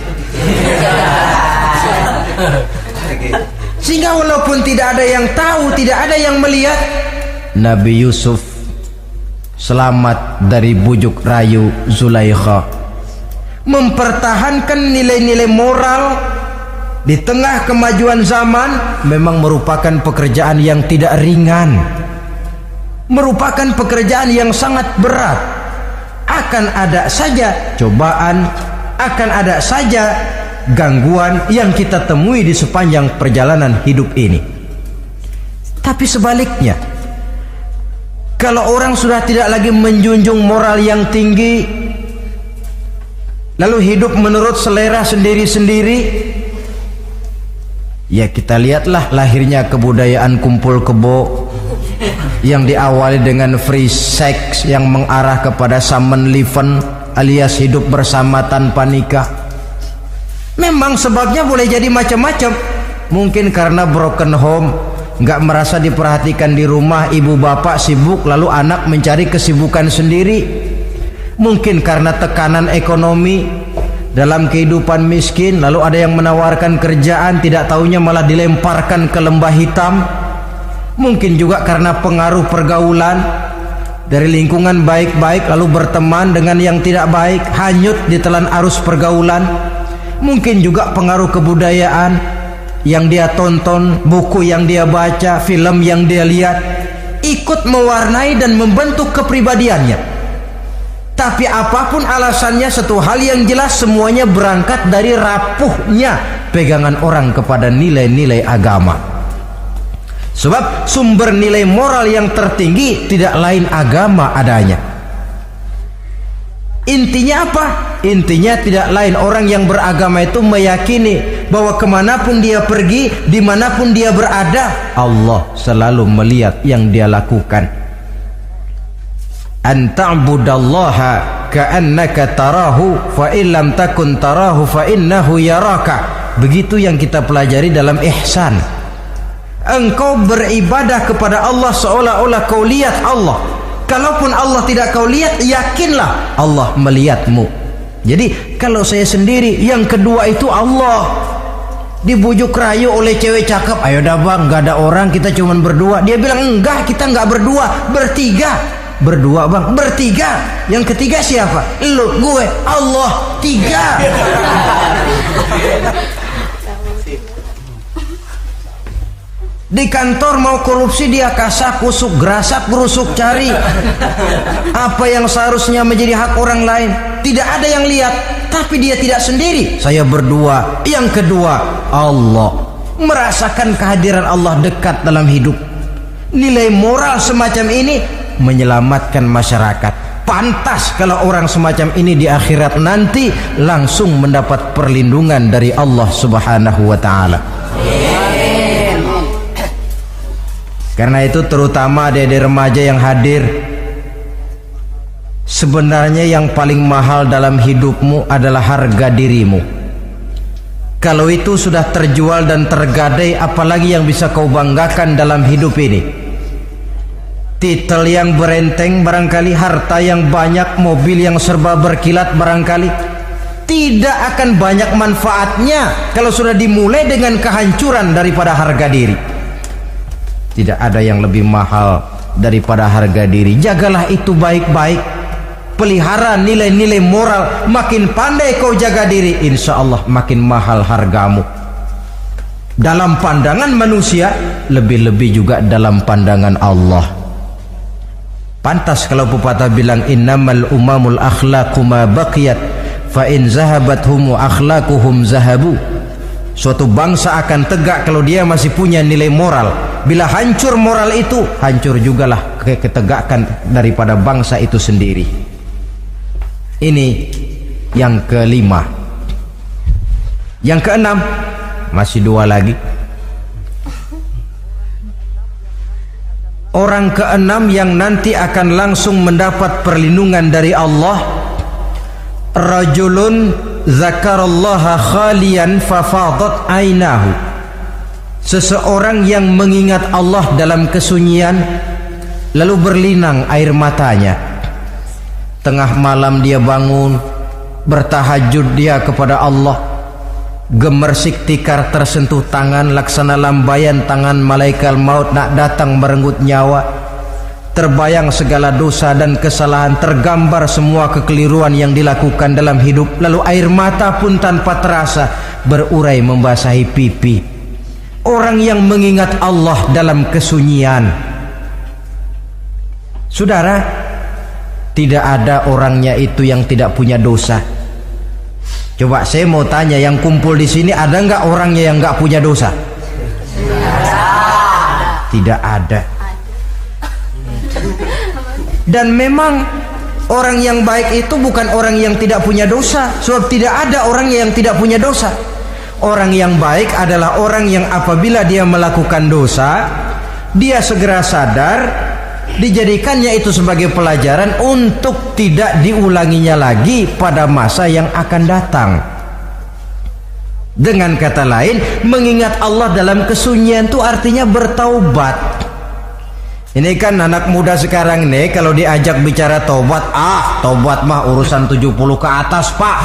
Speaker 1: Sehingga walaupun tidak ada yang tahu, tidak ada yang melihat, Nabi Yusuf selamat dari bujuk rayu Zulaikha. Mempertahankan nilai-nilai moral di tengah kemajuan zaman memang merupakan pekerjaan yang tidak ringan, merupakan pekerjaan yang sangat berat. akan ada saja cobaan, akan ada saja gangguan yang kita temui di sepanjang perjalanan hidup ini. Tapi sebaliknya, kalau orang sudah tidak lagi menjunjung moral yang tinggi, lalu hidup menurut selera sendiri-sendiri, ya kita lihatlah lahirnya kebudayaan kumpul kebo yang diawali dengan free sex yang mengarah kepada summon living alias hidup bersama tanpa nikah. Memang sebabnya boleh jadi macam-macam. Mungkin karena broken home, nggak merasa diperhatikan di rumah, ibu bapak sibuk lalu anak mencari kesibukan sendiri. Mungkin karena tekanan ekonomi dalam kehidupan miskin, lalu ada yang menawarkan kerjaan, tidak taunya malah dilemparkan ke lembah hitam. Mungkin juga karena pengaruh pergaulan dari lingkungan baik-baik lalu berteman dengan yang tidak baik, hanyut ditelan arus pergaulan. Mungkin juga pengaruh kebudayaan yang dia tonton, buku yang dia baca, film yang dia lihat, ikut mewarnai dan membentuk kepribadiannya. Tapi apapun alasannya, satu hal yang jelas, semuanya berangkat dari rapuhnya pegangan orang kepada nilai-nilai agama. Sebab sumber nilai moral yang tertinggi tidak lain agama adanya. Intinya apa? Intinya tidak lain, orang yang beragama itu meyakini bahwa kemanapun dia pergi, dimanapun dia berada, Allah selalu melihat yang dia lakukan. An ta'budallaha ka'annaka tarahu fa illam takun tarahu fa innahu yaraka. Begitu yang kita pelajari dalam ihsan. Engkau beribadah kepada Allah seolah-olah kau lihat Allah. Kalaupun Allah tidak kau lihat, yakinlah Allah melihatmu. Jadi kalau saya sendiri, yang kedua itu Allah. Dibujuk rayu oleh cewek cakep, ayo dah bang, nggak ada orang, kita cuman berdua. Dia bilang enggak, kita nggak berdua, bertiga. Berdua bang, bertiga. Yang ketiga siapa? Lu, gue, Allah, tiga. Di kantor mau korupsi, dia kasak kusuk, gerasak gerusuk cari apa yang seharusnya menjadi hak orang lain. Tidak ada yang lihat, tapi dia tidak sendiri. Saya berdua. Yang kedua, Allah. Merasakan kehadiran Allah dekat dalam hidup. Nilai moral semacam ini menyelamatkan masyarakat. Pantas kalau orang semacam ini di akhirat nanti langsung mendapat perlindungan dari Allah Subhanahu wa ta'ala. Karena itu terutama adik-adik remaja yang hadir, sebenarnya yang paling mahal dalam hidupmu adalah harga dirimu. Kalau itu sudah terjual dan tergadai, apalagi yang bisa kau banggakan dalam hidup ini? Titel yang berenteng barangkali, harta yang banyak, mobil yang serba berkilat barangkali. Tidak akan banyak manfaatnya kalau sudah dimulai dengan kehancuran daripada harga diri. Tidak ada yang lebih mahal daripada harga diri. Jagalah itu baik-baik. Pelihara nilai-nilai moral. Makin pandai kau jaga diri, insya Allah makin mahal hargamu. Dalam pandangan manusia, lebih-lebih juga dalam pandangan Allah. Pantas kalau pepatah bilang, innamal umamul akhlaqu ma baqiyat fa in zahabathum akhlaquhum zahabu. Suatu bangsa akan tegak kalau dia masih punya nilai moral. Bila hancur moral itu, hancur jugalah ketegakan daripada bangsa itu sendiri. Ini yang kelima. Yang keenam, masih dua lagi. Orang keenam yang nanti akan langsung mendapat perlindungan dari Allah, rajulun zakarallaha khalian fafadat ainahu. Seseorang yang mengingat Allah dalam kesunyian, lalu berlinang air matanya. Tengah malam dia bangun, bertahajud dia kepada Allah. Gemersik tikar tersentuh tangan, laksana lambaian tangan malaikat maut nak datang merenggut nyawa. Terbayang segala dosa dan kesalahan, tergambar semua kekeliruan yang dilakukan dalam hidup. Lalu air mata pun tanpa terasa berurai membasahi pipi. Orang yang mengingat Allah dalam kesunyian. Saudara, tidak ada orangnya itu yang tidak punya dosa. Coba saya mau tanya, yang kumpul di sini ada nggak orangnya yang nggak punya dosa? Tidak ada. Dan memang orang yang baik itu bukan orang yang tidak punya dosa, sebab tidak ada orang yang tidak punya dosa. Orang yang baik adalah orang yang apabila dia melakukan dosa, dia segera sadar, dijadikannya itu sebagai pelajaran untuk tidak diulanginya lagi pada masa yang akan datang. Dengan kata lain, mengingat Allah dalam kesunyian itu artinya bertaubat. Ini kan anak muda sekarang nih, kalau diajak bicara taubat, taubat mah urusan 70 ke atas pak.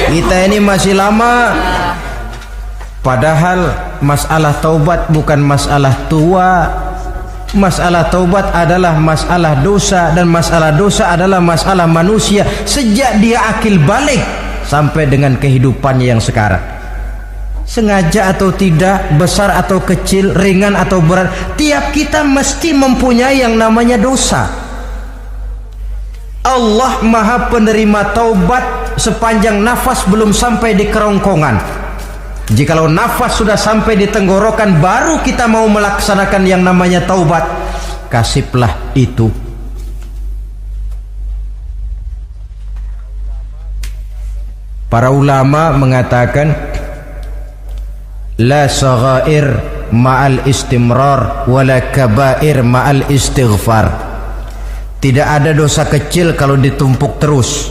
Speaker 1: Kita ini masih lama. Padahal masalah taubat bukan masalah tua. Masalah taubat adalah masalah dosa, dan masalah dosa adalah masalah manusia sejak dia akil balik sampai dengan kehidupannya yang sekarang. Sengaja atau tidak, besar atau kecil, ringan atau berat, tiap kita mesti mempunyai yang namanya dosa. Allah Maha penerima taubat sepanjang nafas belum sampai di kerongkongan. Jikalau nafas sudah sampai di tenggorokan, baru kita mau melaksanakan yang namanya taubat. Kasihlah itu. Para ulama mengatakan, la saghair ma'al istimrar wala kabair ma'al istighfar. Tidak ada dosa kecil kalau ditumpuk terus,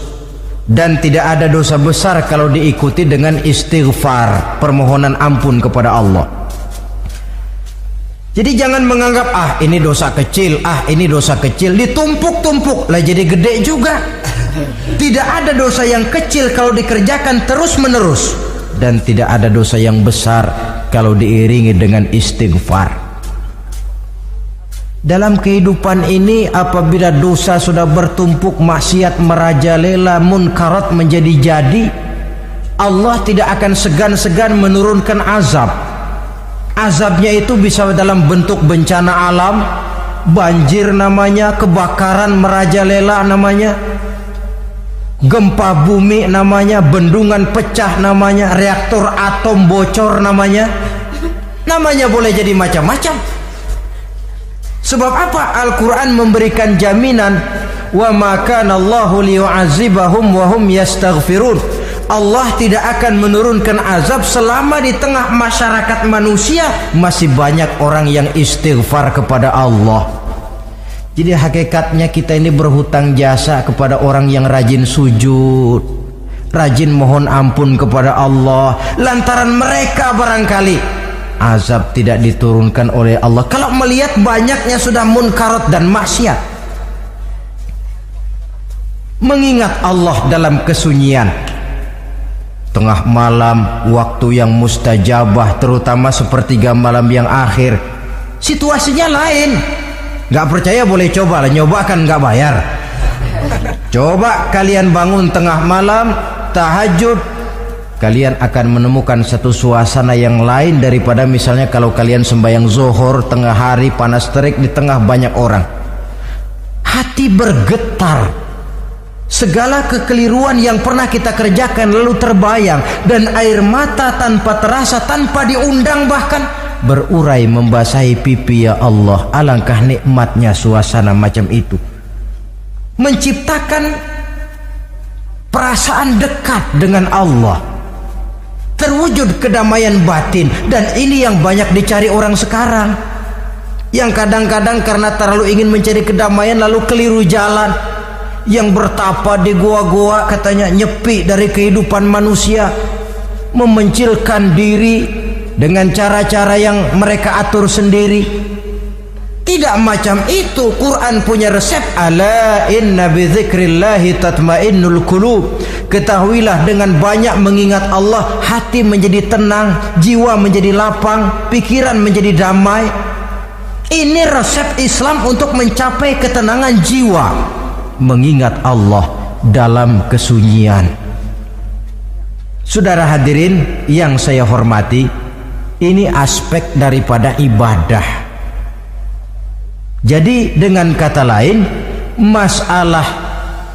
Speaker 1: dan tidak ada dosa besar kalau diikuti dengan istighfar, permohonan ampun kepada Allah. Jadi jangan menganggap ini dosa kecil, ini dosa kecil, ditumpuk-tumpuk lah jadi gede juga. Tidak ada dosa yang kecil kalau dikerjakan terus-menerus, dan tidak ada dosa yang besar kalau diiringi dengan istighfar. Dalam kehidupan ini, apabila dosa sudah bertumpuk, maksiat merajalela, munkarat menjadi jadi, Allah tidak akan segan-segan menurunkan azab. Azabnya itu bisa dalam bentuk bencana alam, banjir namanya, kebakaran merajalela namanya, gempa bumi namanya, bendungan pecah namanya, reaktor atom bocor namanya boleh jadi macam-macam. Sebab apa? Al-Quran memberikan jaminan, wa ma kana Allahu liyu'adzibahum wa hum yastaghfirun. Allah tidak akan menurunkan azab selama di tengah masyarakat manusia masih banyak orang yang istighfar kepada Allah. Jadi hakikatnya kita ini berhutang jasa kepada orang yang rajin sujud, rajin mohon ampun kepada Allah. Lantaran mereka barangkali azab tidak diturunkan oleh Allah kalau melihat banyaknya sudah munkarat dan maksiat. Mengingat Allah dalam kesunyian, tengah malam, waktu yang mustajabah, terutama sepertiga malam yang akhir, situasinya lain. Gak percaya boleh coba lah, nyoba kan gak bayar. Coba kalian bangun tengah malam, tahajud, kalian akan menemukan satu suasana yang lain daripada misalnya kalau kalian sembahyang zuhur tengah hari panas terik di tengah banyak orang. Hati bergetar. Segala kekeliruan yang pernah kita kerjakan lalu terbayang, dan air mata tanpa terasa, tanpa diundang bahkan berurai membasahi pipi. Ya Allah, alangkah nikmatnya suasana macam itu, menciptakan perasaan dekat dengan Allah, terwujud kedamaian batin. Dan ini yang banyak dicari orang sekarang, yang kadang-kadang karena terlalu ingin mencari kedamaian lalu keliru jalan. Yang bertapa di goa-goa katanya nyepi dari kehidupan manusia, memencilkan diri dengan cara-cara yang mereka atur sendiri. Tidak macam itu. Quran punya resep, ala inna bi dzikrillahi tatmainnul qulub. Ketahuilah, dengan banyak mengingat Allah, hati menjadi tenang, jiwa menjadi lapang, pikiran menjadi damai. Ini resep Islam untuk mencapai ketenangan jiwa, mengingat Allah dalam kesunyian. Saudara hadirin yang saya hormati, ini aspek daripada ibadah. Jadi dengan kata lain, masalah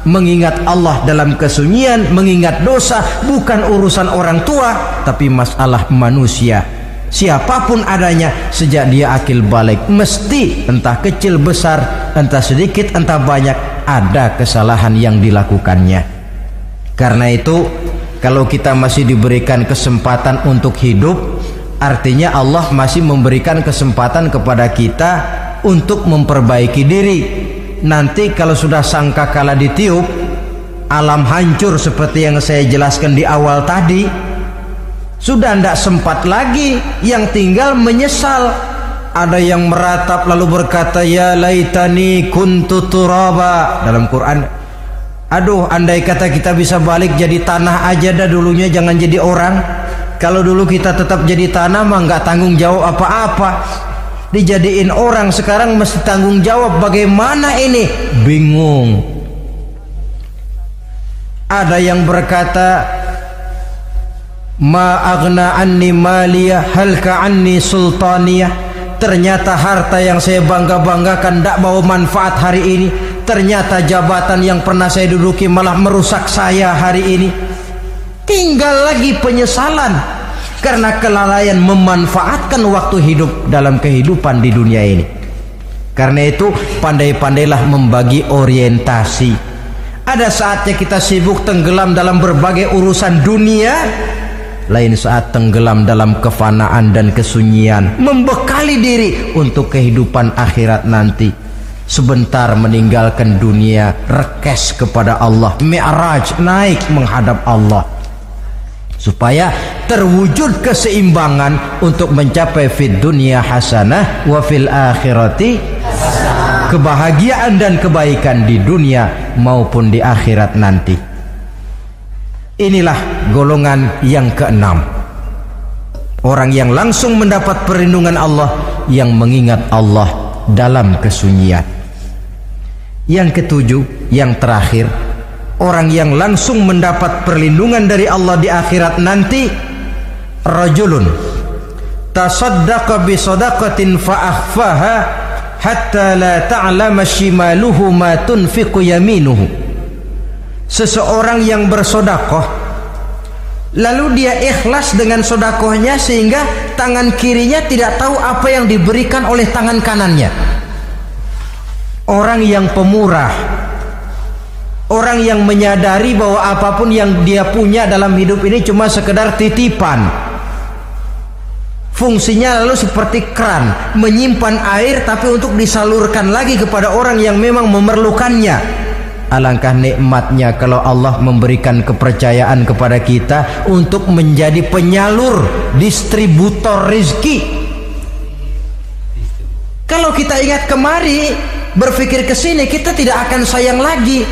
Speaker 1: mengingat Allah dalam kesunyian, mengingat dosa bukan urusan orang tua, tapi masalah manusia. Siapapun adanya, sejak dia akil balik, mesti entah kecil besar, entah sedikit entah banyak, ada kesalahan yang dilakukannya. Karena itu, kalau kita masih diberikan kesempatan untuk hidup, artinya Allah masih memberikan kesempatan kepada kita untuk memperbaiki diri. Nanti kalau sudah sangkakala ditiup, alam hancur seperti yang saya jelaskan di awal tadi, sudah tidak sempat lagi, yang tinggal menyesal. Ada yang meratap lalu berkata, ya laitani kuntu turaba. Dalam Quran, aduh andai kata kita bisa balik jadi tanah aja dah dulunya, jangan jadi orang. Kalau dulu kita tetap jadi tanah mah nggak tanggung jawab apa-apa. Dijadiin orang sekarang mesti tanggung jawab. Bagaimana ini? Bingung. Ada yang berkata, ma aghna anni maliyah halka anni sultaniyah. Ternyata harta yang saya bangga-banggakan tidak bawa manfaat hari ini. Ternyata jabatan yang pernah saya duduki malah merusak saya hari ini. Tinggal lagi penyesalan karena kelalaian memanfaatkan waktu hidup dalam kehidupan di dunia ini. Karena itu pandai-pandailah membagi orientasi. Ada saatnya kita sibuk tenggelam dalam berbagai urusan dunia, lain saat tenggelam dalam kefanaan dan kesunyian, membekali diri untuk kehidupan akhirat nanti. Sebentar meninggalkan dunia, rekes kepada Allah, mi'raj, naik menghadap Allah, supaya terwujud keseimbangan untuk mencapai fid dunya hasanah wa fil akhirati hasanah, kebahagiaan dan kebaikan di dunia maupun di akhirat nanti. Inilah golongan yang keenam, orang yang langsung mendapat perlindungan Allah, yang mengingat Allah dalam kesunyian. Yang ketujuh, yang terakhir, orang yang langsung mendapat perlindungan dari Allah di akhirat nanti, rajulun tasaddaqa bi sadaqatin fa akhfaha hatta la ta'lama shimaluhu ma tunfiqu yaminuhu. Seseorang yang bersedekah lalu dia ikhlas dengan sedekahnya sehingga tangan kirinya tidak tahu apa yang diberikan oleh tangan kanannya. Orang yang pemurah, orang yang menyadari bahwa apapun yang dia punya dalam hidup ini cuma sekedar titipan. Fungsinya lalu seperti keran, menyimpan air tapi untuk disalurkan lagi kepada orang yang memang memerlukannya. Alangkah nikmatnya kalau Allah memberikan kepercayaan kepada kita untuk menjadi penyalur, distributor rezeki. Kalau kita ingat kemari, berpikir ke sini, kita tidak akan sayang lagi.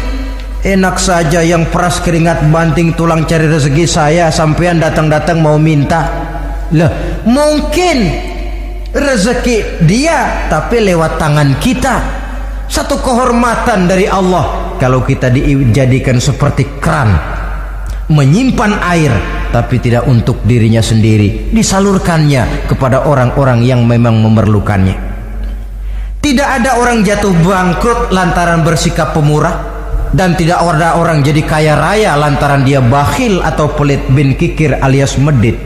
Speaker 1: Enak saja yang peras keringat banting tulang cari rezeki saya, sampean datang-datang mau minta. Lah, mungkin rezeki dia tapi lewat tangan kita. Satu kehormatan dari Allah kalau kita dijadikan seperti keran, menyimpan air tapi tidak untuk dirinya sendiri, disalurkannya kepada orang-orang yang memang memerlukannya. Tidak ada orang jatuh bangkrut lantaran bersikap pemurah, dan tidak ada orang jadi kaya raya lantaran dia bakhil atau pelit bin kikir alias medit.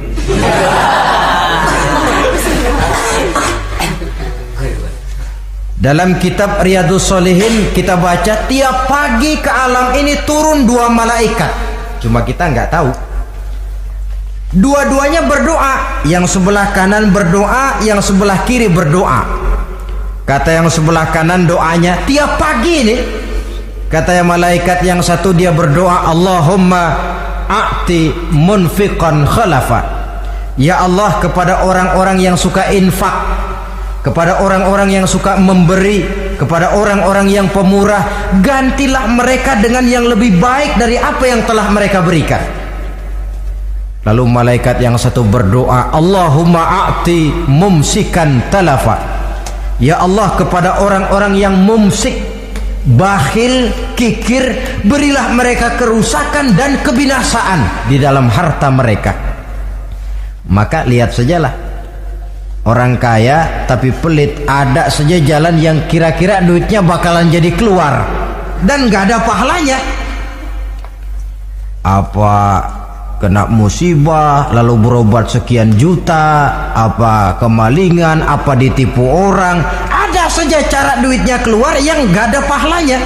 Speaker 1: Dalam kitab Riyadhus Shalihin kita baca tiap pagi ke alam ini turun dua malaikat. Cuma kita nggak tahu. Dua-duanya berdoa. Yang sebelah kanan berdoa, yang sebelah kiri berdoa. Kata yang sebelah kanan doanya tiap pagi ini. Kata yang malaikat yang satu dia berdoa, Allahumma a'ti munfiqan khalafa. Ya Allah, kepada orang-orang yang suka infak, kepada orang-orang yang suka memberi, kepada orang-orang yang pemurah, gantilah mereka dengan yang lebih baik dari apa yang telah mereka berikan. Lalu malaikat yang satu berdoa, Allahumma a'ti mumsikan talafa. Ya Allah, kepada orang-orang yang mumsik, bakhil, kikir, berilah mereka kerusakan dan kebinasaan di dalam harta mereka. Maka lihat sajalah, Orang kaya tapi pelit, ada saja jalan yang kira-kira duitnya bakalan jadi keluar dan gak ada pahalanya. Apa kena musibah lalu berobat sekian juta, apa kemalingan, apa ditipu orang, ada saja cara duitnya keluar yang gak ada pahalanya.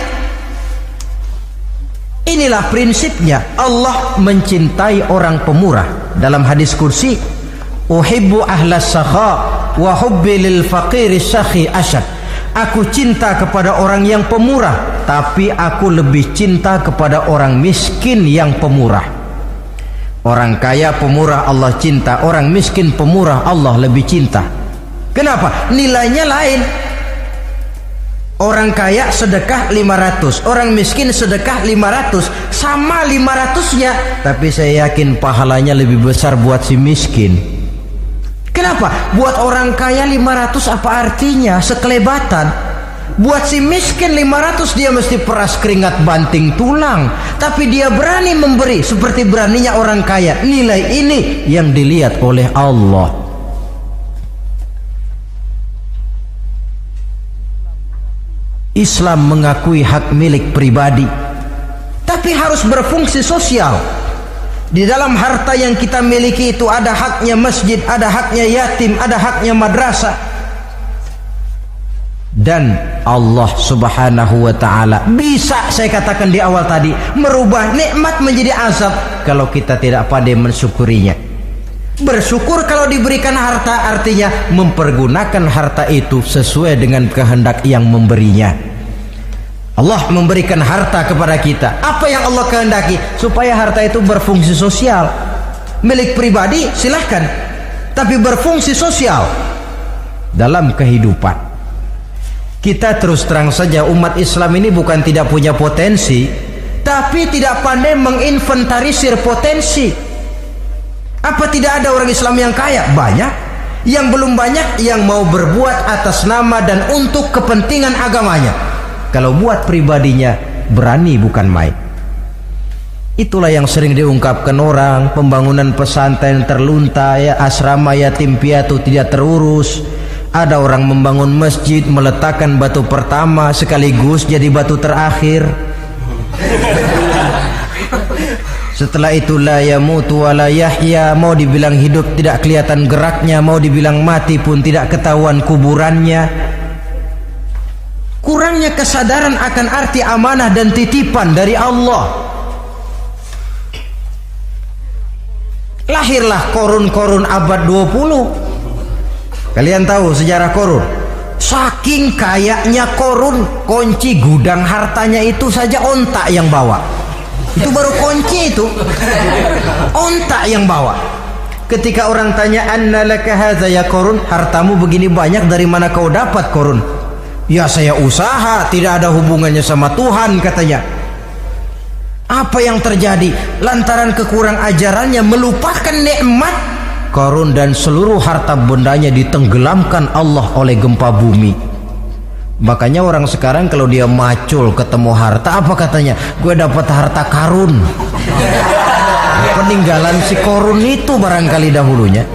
Speaker 1: Inilah prinsipnya. Allah mencintai orang pemurah. Dalam hadis kursi, uhibbu ahlas sakha wa hubbi lil faqiri syakhi asyad. Aku cinta kepada orang yang pemurah, tapi aku lebih cinta kepada orang miskin yang pemurah. Orang kaya pemurah Allah cinta, orang miskin pemurah Allah lebih cinta. Kenapa? Nilainya lain. Orang kaya sedekah 500, orang miskin sedekah 500, sama 500-nya, tapi saya yakin pahalanya lebih besar buat si miskin. Kenapa? Buat orang kaya 500 apa artinya? Sekelebatan. Buat si miskin 500 dia mesti peras keringat banting tulang, tapi dia berani memberi seperti beraninya orang kaya. Nilai ini yang dilihat oleh Allah. Islam mengakui hak milik pribadi, tapi harus berfungsi sosial. Di dalam harta yang kita miliki itu ada haknya masjid, ada haknya yatim, ada haknya madrasah. Dan Allah subhanahu wa ta'ala bisa, saya katakan di awal tadi, merubah nikmat menjadi azab kalau kita tidak pandai mensyukurinya. Bersyukur kalau diberikan harta artinya mempergunakan harta itu sesuai dengan kehendak yang memberinya. Allah memberikan harta kepada kita. Apa yang Allah kehendaki? Supaya harta itu berfungsi sosial. Milik pribadi silahkan, tapi berfungsi sosial dalam kehidupan. Kita terus terang saja, umat Islam ini bukan tidak punya potensi, tapi tidak pandai menginventarisir potensi. Apa tidak ada orang Islam yang kaya? Banyak. Yang belum banyak yang mau berbuat atas nama dan untuk kepentingan agamanya. Kalau buat pribadinya berani bukan main. Itulah yang sering diungkapkan orang, pembangunan pesantren terlunta, ya, asrama yatim piatu tidak terurus. Ada orang membangun masjid, meletakkan batu pertama sekaligus jadi batu terakhir. Setelah itu la yamutu wa la yahya, mau dibilang hidup tidak kelihatan geraknya, mau dibilang mati pun tidak ketahuan kuburannya. Kurangnya kesadaran akan arti amanah dan titipan dari Allah. Lahirlah korun-korun abad 20. Kalian tahu sejarah korun? Saking kayanya korun, kunci gudang hartanya itu saja onta yang bawa. Itu baru kunci itu, onta yang bawa. Ketika orang tanya, anna laka hadza ya korun, hartamu begini banyak dari mana kau dapat korun? Ya saya usaha, tidak ada hubungannya sama Tuhan katanya. Apa yang terjadi? Lantaran kekurang ajarannya melupakan nikmat, korun dan seluruh harta bendanya ditenggelamkan Allah oleh gempa bumi. Makanya orang sekarang kalau dia macul ketemu harta, apa katanya? Gue dapat harta karun. Peninggalan si korun itu barangkali dahulunya.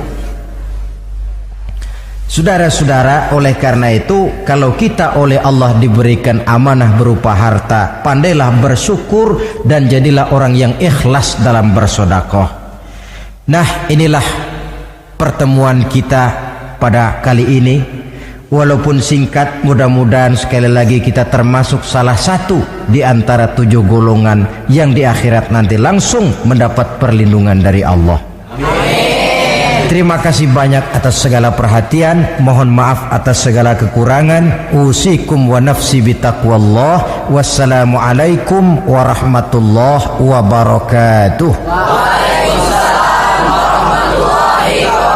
Speaker 1: Saudara-saudara, oleh karena itu kalau kita oleh Allah diberikan amanah berupa harta, pandailah bersyukur dan jadilah orang yang ikhlas dalam bersedekah. Nah, inilah pertemuan kita pada kali ini. Walaupun singkat, mudah-mudahan sekali lagi kita termasuk salah satu di antara 7 golongan yang di akhirat nanti langsung mendapat perlindungan dari Allah. Terima kasih banyak atas segala perhatian. Mohon maaf atas segala kekurangan. Usikum wa nafsi bitaqwallah. Wassalamualaikum warahmatullahi wabarakatuh.
Speaker 2: Waalaikumsalam warahmatullahi wabarakatuh.